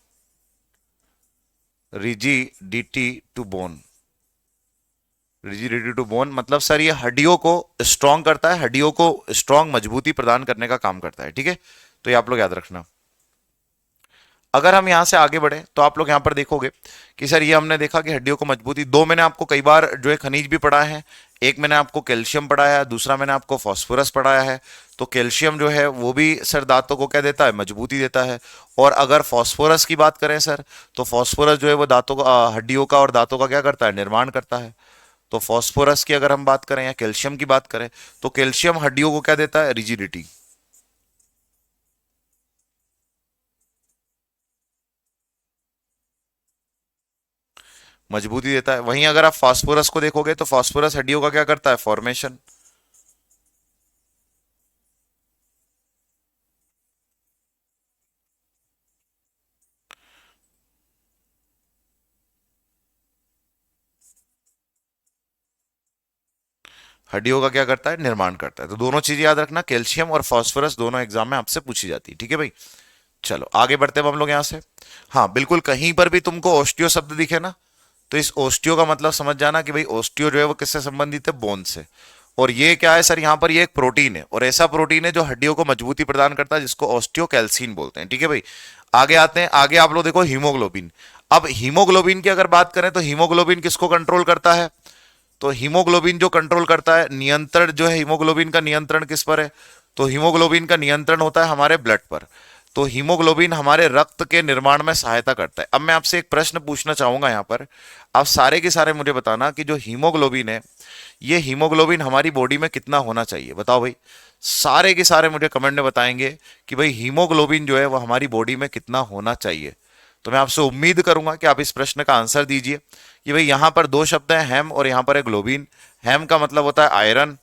Speaker 1: rigidity to bone, rigidity to bone मतलब सर ये हड्डियों को स्ट्रांग करता है, हड्डियों को स्ट्रांग मजबूती प्रदान करने का काम करता है, ठीक है। तो ये आप लोग याद रखना। अगर हम यहां से आगे बढ़े तो आप लोग यहां पर देखोगे कि सर ये हमने देखा कि हड्डियों को मजबूती, दो मैंने आपको कई बार जो है खनिज भी पढ़ाए हैं, एक मैंने आपको कैल्शियम पढ़ाया है, दूसरा मैंने आपको फास्फोरस पढ़ाया है। तो कैल्शियम जो है वो भी सर दांतों को क्या देता है, मजबूती देता है। और अगर फास्फोरस की बात करें सर, तो फास्फोरस जो है वो दांतों का, हड्डियों का और दांतों का क्या करता है, निर्माण करता है। तो फास्फोरस की अगर हम बात करें या कैल्शियम की बात करें, तो कैल्शियम हड्डियों को क्या देता है, रिजिडिटी, मजबूती देता है। वहीं अगर आप फास्फोरस को देखोगे तो फास्फोरस हड्डियों का क्या करता है, फॉर्मेशन। हड्डियों का क्या करता है, निर्माण करता है। तो दोनों चीजें याद रखना, कैल्शियम और फास्फोरस दोनों एग्जाम में आपसे पूछी जाती है, ठीक है भाई। चलो आगे बढ़ते हैं हम लोग यहां से। हाँ बिल्कुल, कहीं पर भी तुमको ओस्टियो शब्द दिखे ना, तो इस ओस्टियो का मतलब समझ जाना कि भाई ओस्टियो जो है वो किससे संबंधित है, बोन से। और ये क्या है सर, यहाँ पर ये एक प्रोटीन है, और ऐसा प्रोटीन है जो हड्डियों को मजबूती प्रदान करता है, जिसको ऑस्टियोकैल्सिन बोलते हैं, ठीक है भाई। आगे आते हैं, आगे आप लोग देखो हीमोग्लोबिन। अब हीमोग्लोबिन की अगर बात करें तो हीमोग्लोबिन किसको कंट्रोल करता है, तो हीमोग्लोबिन जो कंट्रोल करता है, नियंत्रण जो है हीमोग्लोबिन का नियंत्रण किस पर है, तो हीमोग्लोबिन का नियंत्रण होता है हमारे ब्लड पर। तो हीमोग्लोबिन हमारे रक्त के निर्माण में सहायता करता है। अब मैं आपसे एक प्रश्न पूछना चाहूंगा यहां पर, आप सारे के सारे मुझे बताना कि जो हीमोग्लोबिन है, ये हीमोग्लोबिन हमारी बॉडी में कितना होना चाहिए, बताओ भाई। सारे के सारे मुझे कमेंट में बताएंगे कि भाई हीमोग्लोबिन जो है वो हमारी बॉडी में कितना होना चाहिए। तो मैं आपसे उम्मीद करूंगा कि आप इस प्रश्न का आंसर दीजिए कि भाई यहां पर दो शब्द हैं, हेम और यहां पर है ग्लोबिन। हेम का मतलब होता है आयरन,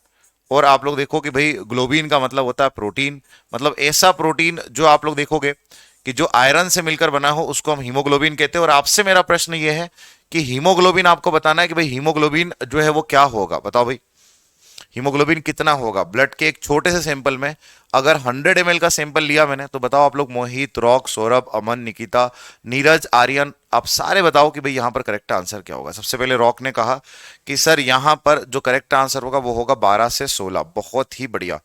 Speaker 1: और आप लोग देखो कि भाई ग्लोबिन का मतलब होता है प्रोटीन। मतलब ऐसा प्रोटीन जो आप लोग देखोगे कि जो आयरन से मिलकर बना हो, उसको हम हीमोग्लोबिन कहते हैं। और आपसे मेरा प्रश्न ये है कि हीमोग्लोबिन आपको बताना है कि भाई हीमोग्लोबिन जो है वो क्या होगा, बताओ भाई। हीमोग्लोबिन कितना होगा ब्लड के एक छोटे से सैंपल में। अगर 100 ml का सैंपल लिया मैंने, तो बताओ आप लोग, मोहित, रॉक, सौरभ, अमन, निकिता, नीरज, आर्यन, आप सारे बताओ कि भाई यहां पर करेक्ट आंसर क्या होगा। सबसे पहले रॉक ने कहा कि सर यहां पर जो करेक्ट आंसर होगा वो होगा 12 से 16। बहुत ही बढ़िया,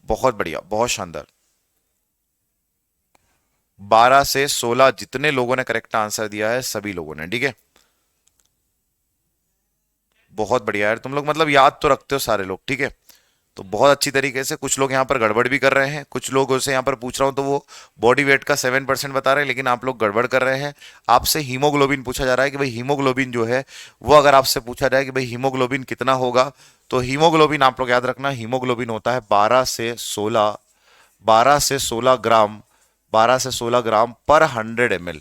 Speaker 1: बहुत बढ़िया, बहुत शानदार। 12 से 16 जितने लोगों ने करेक्ट आंसर दिया है, सभी लोगों ने, ठीक है। बहुत बढ़िया यार, तुम लोग मतलब याद तो रखते हो सारे लोग, ठीक है। तो बहुत अच्छी तरीके से, कुछ लोग यहाँ पर गड़बड़ भी कर रहे हैं, कुछ लोगों से यहाँ पर पूछ रहा हूँ तो वो बॉडी वेट का 7% बता रहे हैं, लेकिन आप लोग गड़बड़ कर रहे हैं। आपसे हीमोग्लोबिन पूछा जा रहा है कि भाई हीमोग्लोबिन जो है वो, अगर आपसे पूछा जाए कि भाई हीमोग्लोबिन कितना होगा, तो हीमोग्लोबिन आप लोग याद रखना, हीमोग्लोबिन होता है 12 से 16, 12 से 16 ग्राम, 12 से 16 ग्राम पर 100 ml,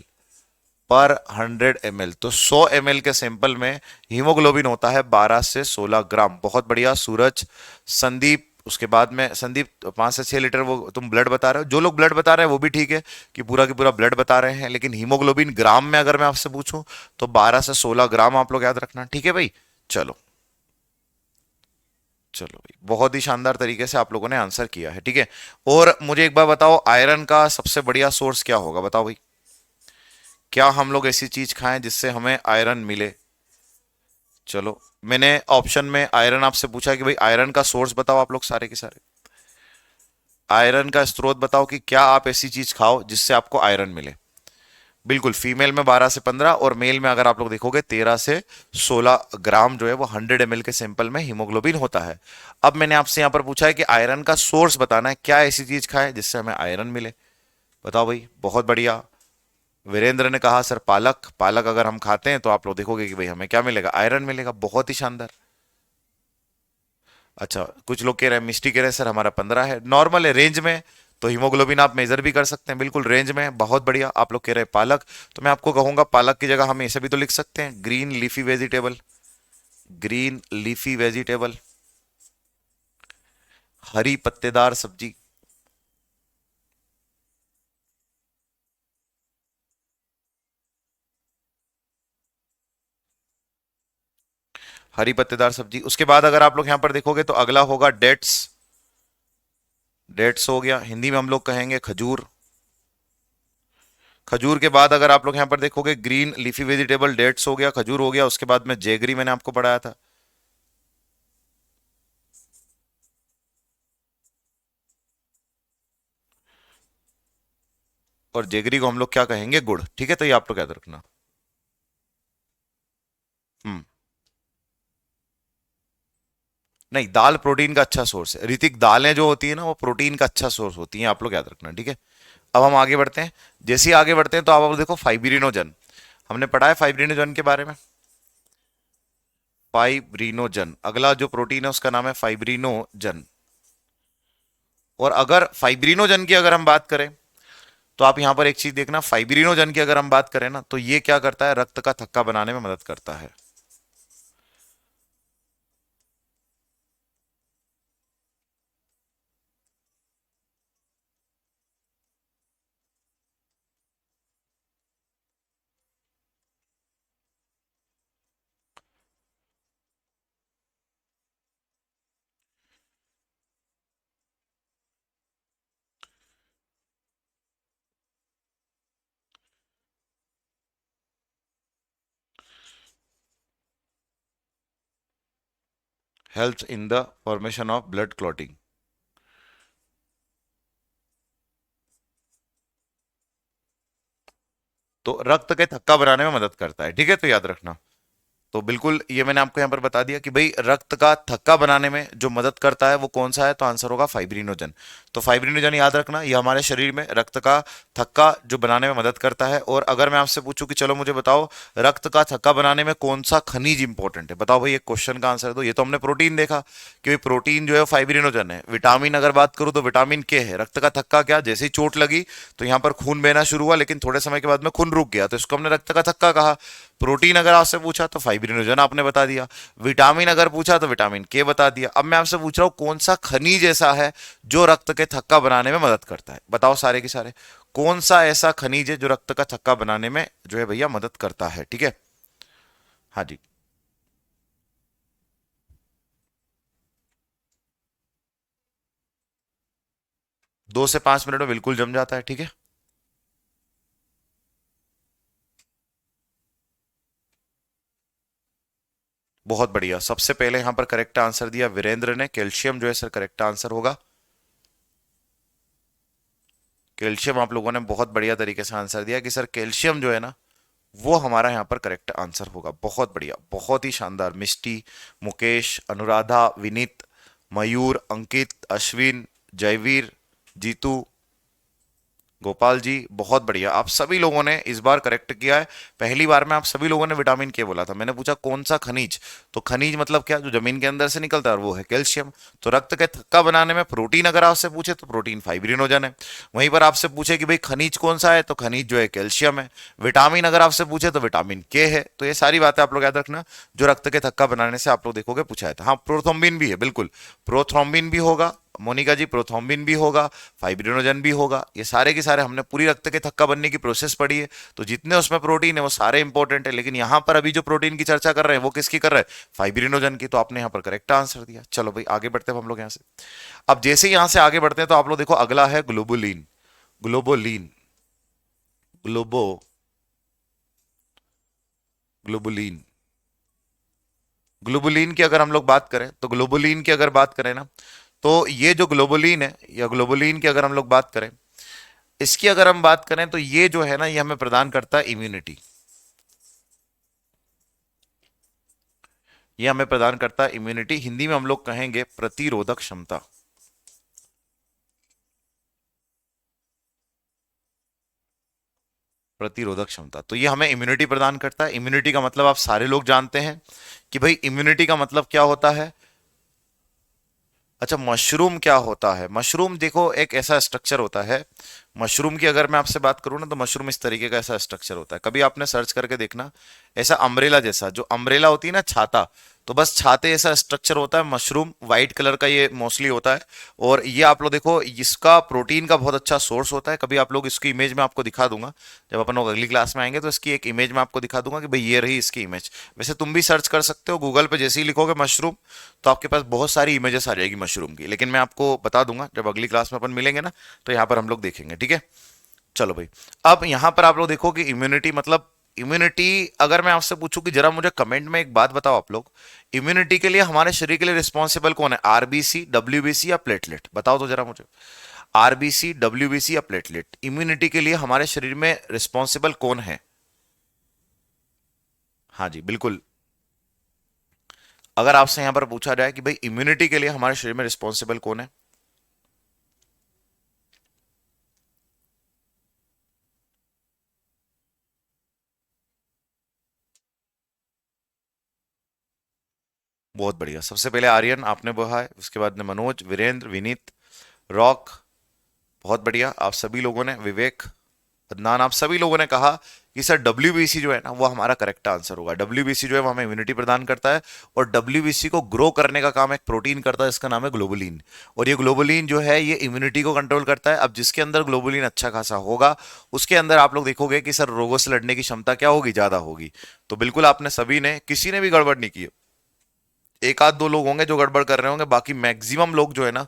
Speaker 1: पर 100 ml। तो 100 ml के सैंपल में हीमोग्लोबिन होता है 12 से 16 ग्राम। बहुत बढ़िया सूरज, संदीप, उसके बाद में संदीप 5 से 6 लीटर वो तुम ब्लड बता रहे हो। जो लोग ब्लड बता रहे हैं वो भी ठीक है कि पूरा ब्लड बता रहे हैं, लेकिन हीमोग्लोबिन ग्राम में अगर मैं आपसे पूछूं तो 12 से 16 ग्राम आप लोग याद रखना, ठीक है भाई। चलो, चलो भाई, बहुत ही शानदार तरीके से आप लोगों ने आंसर किया है, ठीक है। और मुझे एक बार बताओ, आयरन का सबसे बढ़िया सोर्स क्या होगा, बताओ भाई। क्या हम लोग ऐसी चीज खाएं जिससे हमें आयरन मिले। चलो, मैंने ऑप्शन में आयरन आपसे पूछा कि भाई आयरन का सोर्स बताओ, आप लोग सारे के सारे आयरन का स्रोत बताओ कि क्या आप ऐसी चीज खाओ जिससे आपको आयरन मिले। बिल्कुल, फीमेल में 12 से 15 और मेल में अगर आप लोग देखोगे 13 से 16 ग्राम जो है वो 100 ml के सैंपल में हीमोग्लोबिन होता है। अब मैंने आपसे यहां पर पूछा है कि आयरन का सोर्स बताना है, क्या ऐसी चीज खाएं जिससे हमें आयरन मिले, बताओ भाई। बहुत बढ़िया, वीरेंद्र ने कहा सर पालक, पालक अगर हम खाते हैं तो आप लोग देखोगे कि भाई हमें क्या मिलेगा, आयरन मिलेगा। बहुत ही शानदार। अच्छा, कुछ लोग कह रहे हैं, मिस्टी कह रहे हैं सर हमारा 15 है, नॉर्मल है, रेंज में। तो हीमोग्लोबिन आप मेजर भी कर सकते हैं, बिल्कुल रेंज में है, बहुत बढ़िया। आप लोग कह रहे हैं पालक, तो मैं आपको कहूंगा पालक की जगह हम इसे भी तो लिख सकते हैं, green leafy vegetable, green leafy vegetable, हरी पत्तेदार सब्जी। हरी पत्तेदार सब्जी। उसके बाद अगर आप लोग यहां पर देखोगे तो अगला होगा डेट्स, डेट्स हो गया, हिंदी में हम लोग कहेंगे खजूर। खजूर के बाद अगर आप लोग यहां पर देखोगे ग्रीन लीफी वेजिटेबल, डेट्स हो गया, खजूर हो गया, उसके बाद में जेगरी मैंने आपको पढ़ाया था, और जेगरी को हम लोग क्या कहेंगे, गुड़। ठीक है, तो ये आप लोग याद रखना। हम्म। नहीं, दाल प्रोटीन का अच्छा सोर्स है ऋतिक, दालें जो होती है ना वो प्रोटीन का अच्छा सोर्स होती हैं, आप लोग याद रखना। ठीक है, अब हम आगे बढ़ते हैं। जैसे ही आगे बढ़ते हैं तो आप देखो फाइब्रिनोजन, हमने पढ़ा है फाइब्रिनोजन के बारे में, फाइब्रिनोजन, अगला जो प्रोटीन है उसका नाम है फाइब्रिनोजन। और अगर फाइब्रिनोजन की अगर हम बात करें तो आप यहां पर एक चीज देखना, फाइब्रिनोजन की अगर हम बात करें ना तो ये क्या करता है, रक्त का थक्का बनाने में मदद करता है। Helps in the formation of blood clotting. तो रक्त के थक्का बनाने में मदद करता है। ठीक है, तो याद रखना। तो बिल्कुल ये मैंने आपको यहां पर बता दिया कि भाई रक्त का थक्का बनाने में जो मदद करता है वो कौन सा है, तो आंसर होगा फाइब्रिनोजन। तो फाइब्रिनोजन याद रखना, ये हमारे शरीर में रक्त का थक्का जो बनाने में मदद करता है। और अगर मैं आपसे पूछूं कि चलो मुझे बताओ रक्त का थक्का बनाने में कौन सा खनिज इंपॉर्टेंट है, बताओ भाई, एक क्वेश्चन का आंसर दो। ये तो हमने प्रोटीन देखा कि भाई प्रोटीन जो है फाइब्रिनोजन है। विटामिन अगर बात करूं तो विटामिन के है। रक्त का थक्का क्या, जैसे ही चोट लगी तो यहां पर खून बहना शुरू हुआ, लेकिन थोड़े समय के बाद में खून रुक गया, तो इसको हमने रक्त का थक्का कहा। प्रोटीन अगर आपसे पूछा तो फाइब्रिनोजन आपने बता दिया, विटामिन अगर पूछा तो विटामिन के बता दिया। अब मैं आपसे पूछ रहा हूं कौन सा खनिज ऐसा है जो रक्त के थक्का बनाने में मदद करता है, बताओ सारे के सारे, कौन सा ऐसा खनिज है जो रक्त का थक्का बनाने में जो है भैया मदद करता है। ठीक है, हाँ जी। 2 से 5 मिनट में बिल्कुल जम जाता है। ठीक है, बहुत बढ़िया। सबसे पहले यहां पर करेक्ट आंसर दिया वीरेंद्र ने, कैल्शियम जो है सर करेक्ट आंसर होगा। कैल्शियम आप लोगों ने बहुत बढ़िया तरीके से आंसर दिया कि सर कैल्शियम जो है ना वो हमारा यहाँ पर करेक्ट आंसर होगा। बहुत बढ़िया, बहुत ही शानदार। मिष्टी, मुकेश, अनुराधा, विनीत, मयूर, अंकित, अश्विन, जयवीर, जीतू, गोपाल जी, बहुत बढ़िया। आप सभी लोगों ने इस बार करेक्ट किया है। पहली बार में आप सभी लोगों ने विटामिन के बोला था। मैंने पूछा कौन सा खनिज, तो खनिज मतलब क्या, जो जमीन के अंदर से निकलता है, और वो है कैल्शियम। तो रक्त के थक्का बनाने में प्रोटीन अगर आपसे पूछे तो प्रोटीन फाइब्रिनोजन है। वहीं पर आपसे पूछे कि भाई खनिज कौन सा है, तो खनिज जो है कैल्शियम है। विटामिन अगर आपसे पूछे तो विटामिन के है। तो ये सारी बातें आप लोग याद रखना जो रक्त के थक्का बनाने से आप लोग देखोगे पूछा है। हाँ, प्रोथ्रोम्बिन भी है, बिल्कुल प्रोथ्रोम्बिन भी होगा मोनिका जी, प्रोथ्रोम्बिन भी होगा, फाइब्रिनोजन भी होगा। ये सारे के सारे हमने पूरी रक्त के थक्का बनने की प्रोसेस पढ़ी है। तो जितने उसमें प्रोटीन है वो सारे इंपॉर्टेंट है, लेकिन यहां पर अभी जो प्रोटीन की चर्चा कर रहे हैं वो किसकी कर रहे हैं, फाइब्रिनोजन की। तो आपने यहां पर करेक्ट आंसर दिया। चलो भाई आगे बढ़ते हैं हम लोग यहां से। अब जैसे ही यहां से आगे बढ़ते हैं तो आप लोग देखो अगला है ग्लोबुलिन। ग्लोबोलिन, ग्लोबो ग्लोबुलिन, ग्लोबुलिन की अगर हम लोग बात करें तो ग्लोबुलिन की अगर बात करें ना तो ये जो ग्लोबुलिन है या ग्लोबुलिन की अगर हम लोग बात करें, इसकी अगर हम बात करें तो ये जो है ना ये हमें प्रदान करता है इम्यूनिटी। ये हमें प्रदान करता है इम्यूनिटी, हिंदी में हम लोग कहेंगे प्रतिरोधक क्षमता। प्रतिरोधक क्षमता, तो ये हमें इम्यूनिटी प्रदान करता है। इम्यूनिटी का मतलब आप सारे लोग जानते हैं कि भाई इम्यूनिटी का मतलब क्या होता है, अच्छा, मशरूम क्या होता है? मशरूम देखो एक ऐसा स्ट्रक्चर होता है। मशरूम की अगर मैं आपसे बात करूँ ना, तो मशरूम इस तरीके का ऐसा स्ट्रक्चर होता है, कभी आपने सर्च करके देखना। ऐसा अम्ब्रेला जैसा, जो अम्ब्रेला होती है ना छाता, तो बस छाते ऐसा स्ट्रक्चर होता है। मशरूम वाइट कलर का ये मोस्टली होता है। और ये आप लोग देखो, इसका प्रोटीन का बहुत अच्छा सोर्स होता है। कभी आप लोग इसकी इमेज में आपको दिखा दूंगा, जब अपन लोग अगली क्लास में आएंगे तो इसकी एक इमेज में आपको दिखा दूंगा कि भाई ये रही इसकी इमेज। वैसे तुम भी सर्च कर सकते हो गूगल पे, जैसे ही लिखोगे मशरूम, तो आपके पास बहुत सारी इमेजेस आ जाएगी मशरूम की। लेकिन मैं आपको बता दूंगा जब अगली क्लास में अपन मिलेंगे ना, तो यहाँ पर हम लोग देखेंगे, ठीक है। चलो भाई, अब यहां पर आप लोग देखो कि इम्यूनिटी मतलब, इम्यूनिटी अगर मैं आपसे पूछूं कि जरा मुझे कमेंट में एक बात बताओ आप लोग, इम्यूनिटी के लिए हमारे शरीर के लिए रिस्पॉन्सिबल कौन है? आरबीसी, डब्ल्यूबीसी या प्लेटलेट? बताओ तो जरा मुझे। आरबीसी, डब्ल्यूबीसी या प्लेटलेट, इम्यूनिटी के लिए हमारे शरीर में रिस्पॉन्सिबल कौन है? हाँ जी बिल्कुल। अगर आपसे यहां पर पूछा जाए कि भाई इम्यूनिटी के लिए हमारे शरीर में रिस्पॉन्सिबल कौन है? बहुत बढ़िया, सबसे पहले आर्यन आपने बोला है, उसके बाद में मनोज, वीरेंद्र, विनीत, रॉक, बहुत बढ़िया। आप सभी लोगों ने, विवेक, अदनान, आप सभी लोगों ने कहा कि सर डब्ल्यूबीसी जो है ना, वो हमारा करेक्ट आंसर होगा। डब्ल्यूबीसी जो है वो हमें इम्यूनिटी प्रदान करता है, और डब्ल्यूबीसी को ग्रो करने का काम एक प्रोटीन करता है, इसका नाम है ग्लोबुलिन। और ये ग्लोबुलिन जो है ये इम्यूनिटी को कंट्रोल करता है। अब जिसके अंदर ग्लोबुलिन अच्छा खासा होगा, उसके अंदर आप लोग देखोगे कि सर रोगों से लड़ने की क्षमता क्या होगी? ज्यादा होगी। तो बिल्कुल आपने सभी ने, किसी ने भी गड़बड़ नहीं की है। एक आध दो लोग होंगे जो गड़बड़ कर रहे होंगे, बाकी मैक्सिमम लोग जो है ना,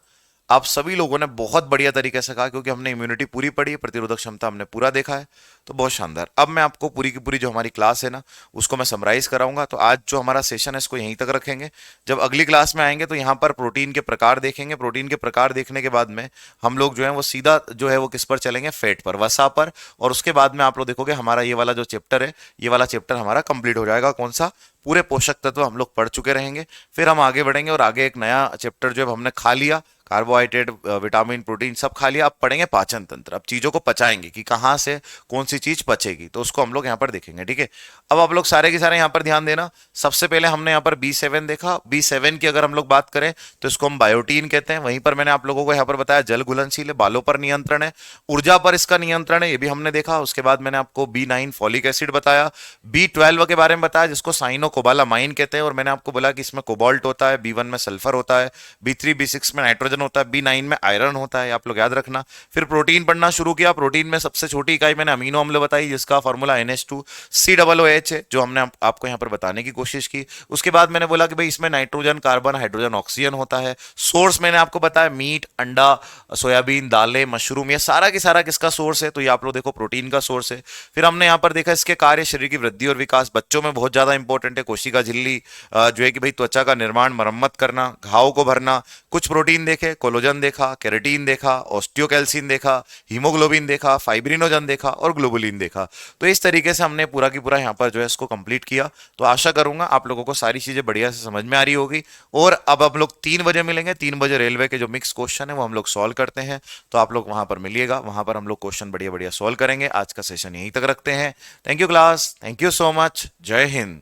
Speaker 1: आप सभी लोगों ने बहुत बढ़िया तरीके से कहा, क्योंकि हमने इम्यूनिटी पूरी पढ़ी है, प्रतिरोधक क्षमता हमने पूरा देखा है। तो बहुत शानदार। अब मैं आपको पूरी की पूरी जो हमारी क्लास है ना, उसको मैं समराइज कराऊंगा। तो आज जो हमारा सेशन है इसको यहीं तक रखेंगे। जब अगली क्लास में आएंगे तो यहाँ पर प्रोटीन के प्रकार देखेंगे। प्रोटीन के प्रकार देखने के बाद में हम लोग जो है वो सीधा जो है वो किस पर चलेंगे? फैट पर, वसा पर। और उसके बाद में आप लोग देखोगे हमारा ये वाला जो चैप्टर है, ये वाला चैप्टर हमारा कंप्लीट हो जाएगा। कौन सा? पूरे पोषक तत्व हम लोग पढ़ चुके रहेंगे। फिर हम आगे बढ़ेंगे और आगे एक नया चैप्टर जो है हमने खा लिया, कार्बोहाइड्रेट, विटामिन, प्रोटीन सब खा लिया। अब पढ़ेंगे पाचन तंत्र, अब चीजों को पचाएंगे कि कहाँ से कौन सी चीज पचेगी, तो उसको हम लोग यहाँ पर देखेंगे, ठीक है। अब आप लोग सारे के सारे यहाँ पर ध्यान देना। सबसे पहले हमने यहाँ पर B7 देखा। B7 की अगर हम लोग बात करें तो इसको हम बायोटीन कहते हैं। वहीं पर मैंने आप लोगों को यहाँ पर बताया जल घुलनशील है, बालों पर नियंत्रण है, ऊर्जा पर इसका नियंत्रण है, ये भी हमने देखा। उसके बाद मैंने आपको B9 फॉलिक एसिड बताया, B12 के बारे में बताया जिसको साइनो कोबालामाइन कहते हैं, और मैंने आपको बोला कि इसमें कोबाल्ट होता है, B1 में सल्फर होता है, B3 B6 में नाइट्रोजन होता है, B9 में आयरन होता है, आप लोग याद रखना। फिर प्रोटीन पढ़ना शुरू किया। प्रोटीन में सबसे छोटी इकाई मैंने अमीनो अम्ल बताई, जिसका फॉर्मूला NH2COOH है, जो हमने आपको यहाँ पर बताने की कोशिश की। उसके बाद मैंने बोला कि भाई इसमें नाइट्रोजन, कार्बन, हाइड्रोजन, ऑक्सीजन होता है। सोर्स मैंने आपको बताया मीट, अंडा, सोयाबीन, दालें, मशरूम, ये सारा की सारा किसका सोर्स है? तो ये आप लोग देखो प्रोटीन का सोर्स है। फिर हमने यहाँ पर देखा इसके कार्य, शरीर की वृद्धि और विकास, बच्चों में बहुत ज्यादा इंपॉर्टेंट है। कोशिका झिल्ली जो है कि भाई त्वचा का निर्माण, मरम्मत करना, घाव को भरना। कुछ प्रोटीन देखे, कोलोजन देखा, केराटिन देखा, ऑस्टियोकैल्सिन देखा, हीमोग्लोबिन देखा, फाइब्रिनोजन देखा और ग्लोबुलिन देखा। तो इस तरीके से हमने पूरा की पूरा यहाँ पर जो है इसको कंप्लीट किया। तो आशा करूंगा आप लोगों को सारी चीजें बढ़िया से समझ में आ रही होगी। और अब हम लोग 3 बजे मिलेंगे। 3 बजे रेलवे के जो मिक्स क्वेश्चन है वो हम लोग सॉल्व करते हैं, तो आप लोग वहां पर मिलिएगा। वहां पर हम लोग क्वेश्चन बढ़िया बढ़िया सॉल्व करेंगे। आज का सेशन यहीं तक रखते हैं। Thank you class, thank you so much, जय हिंद।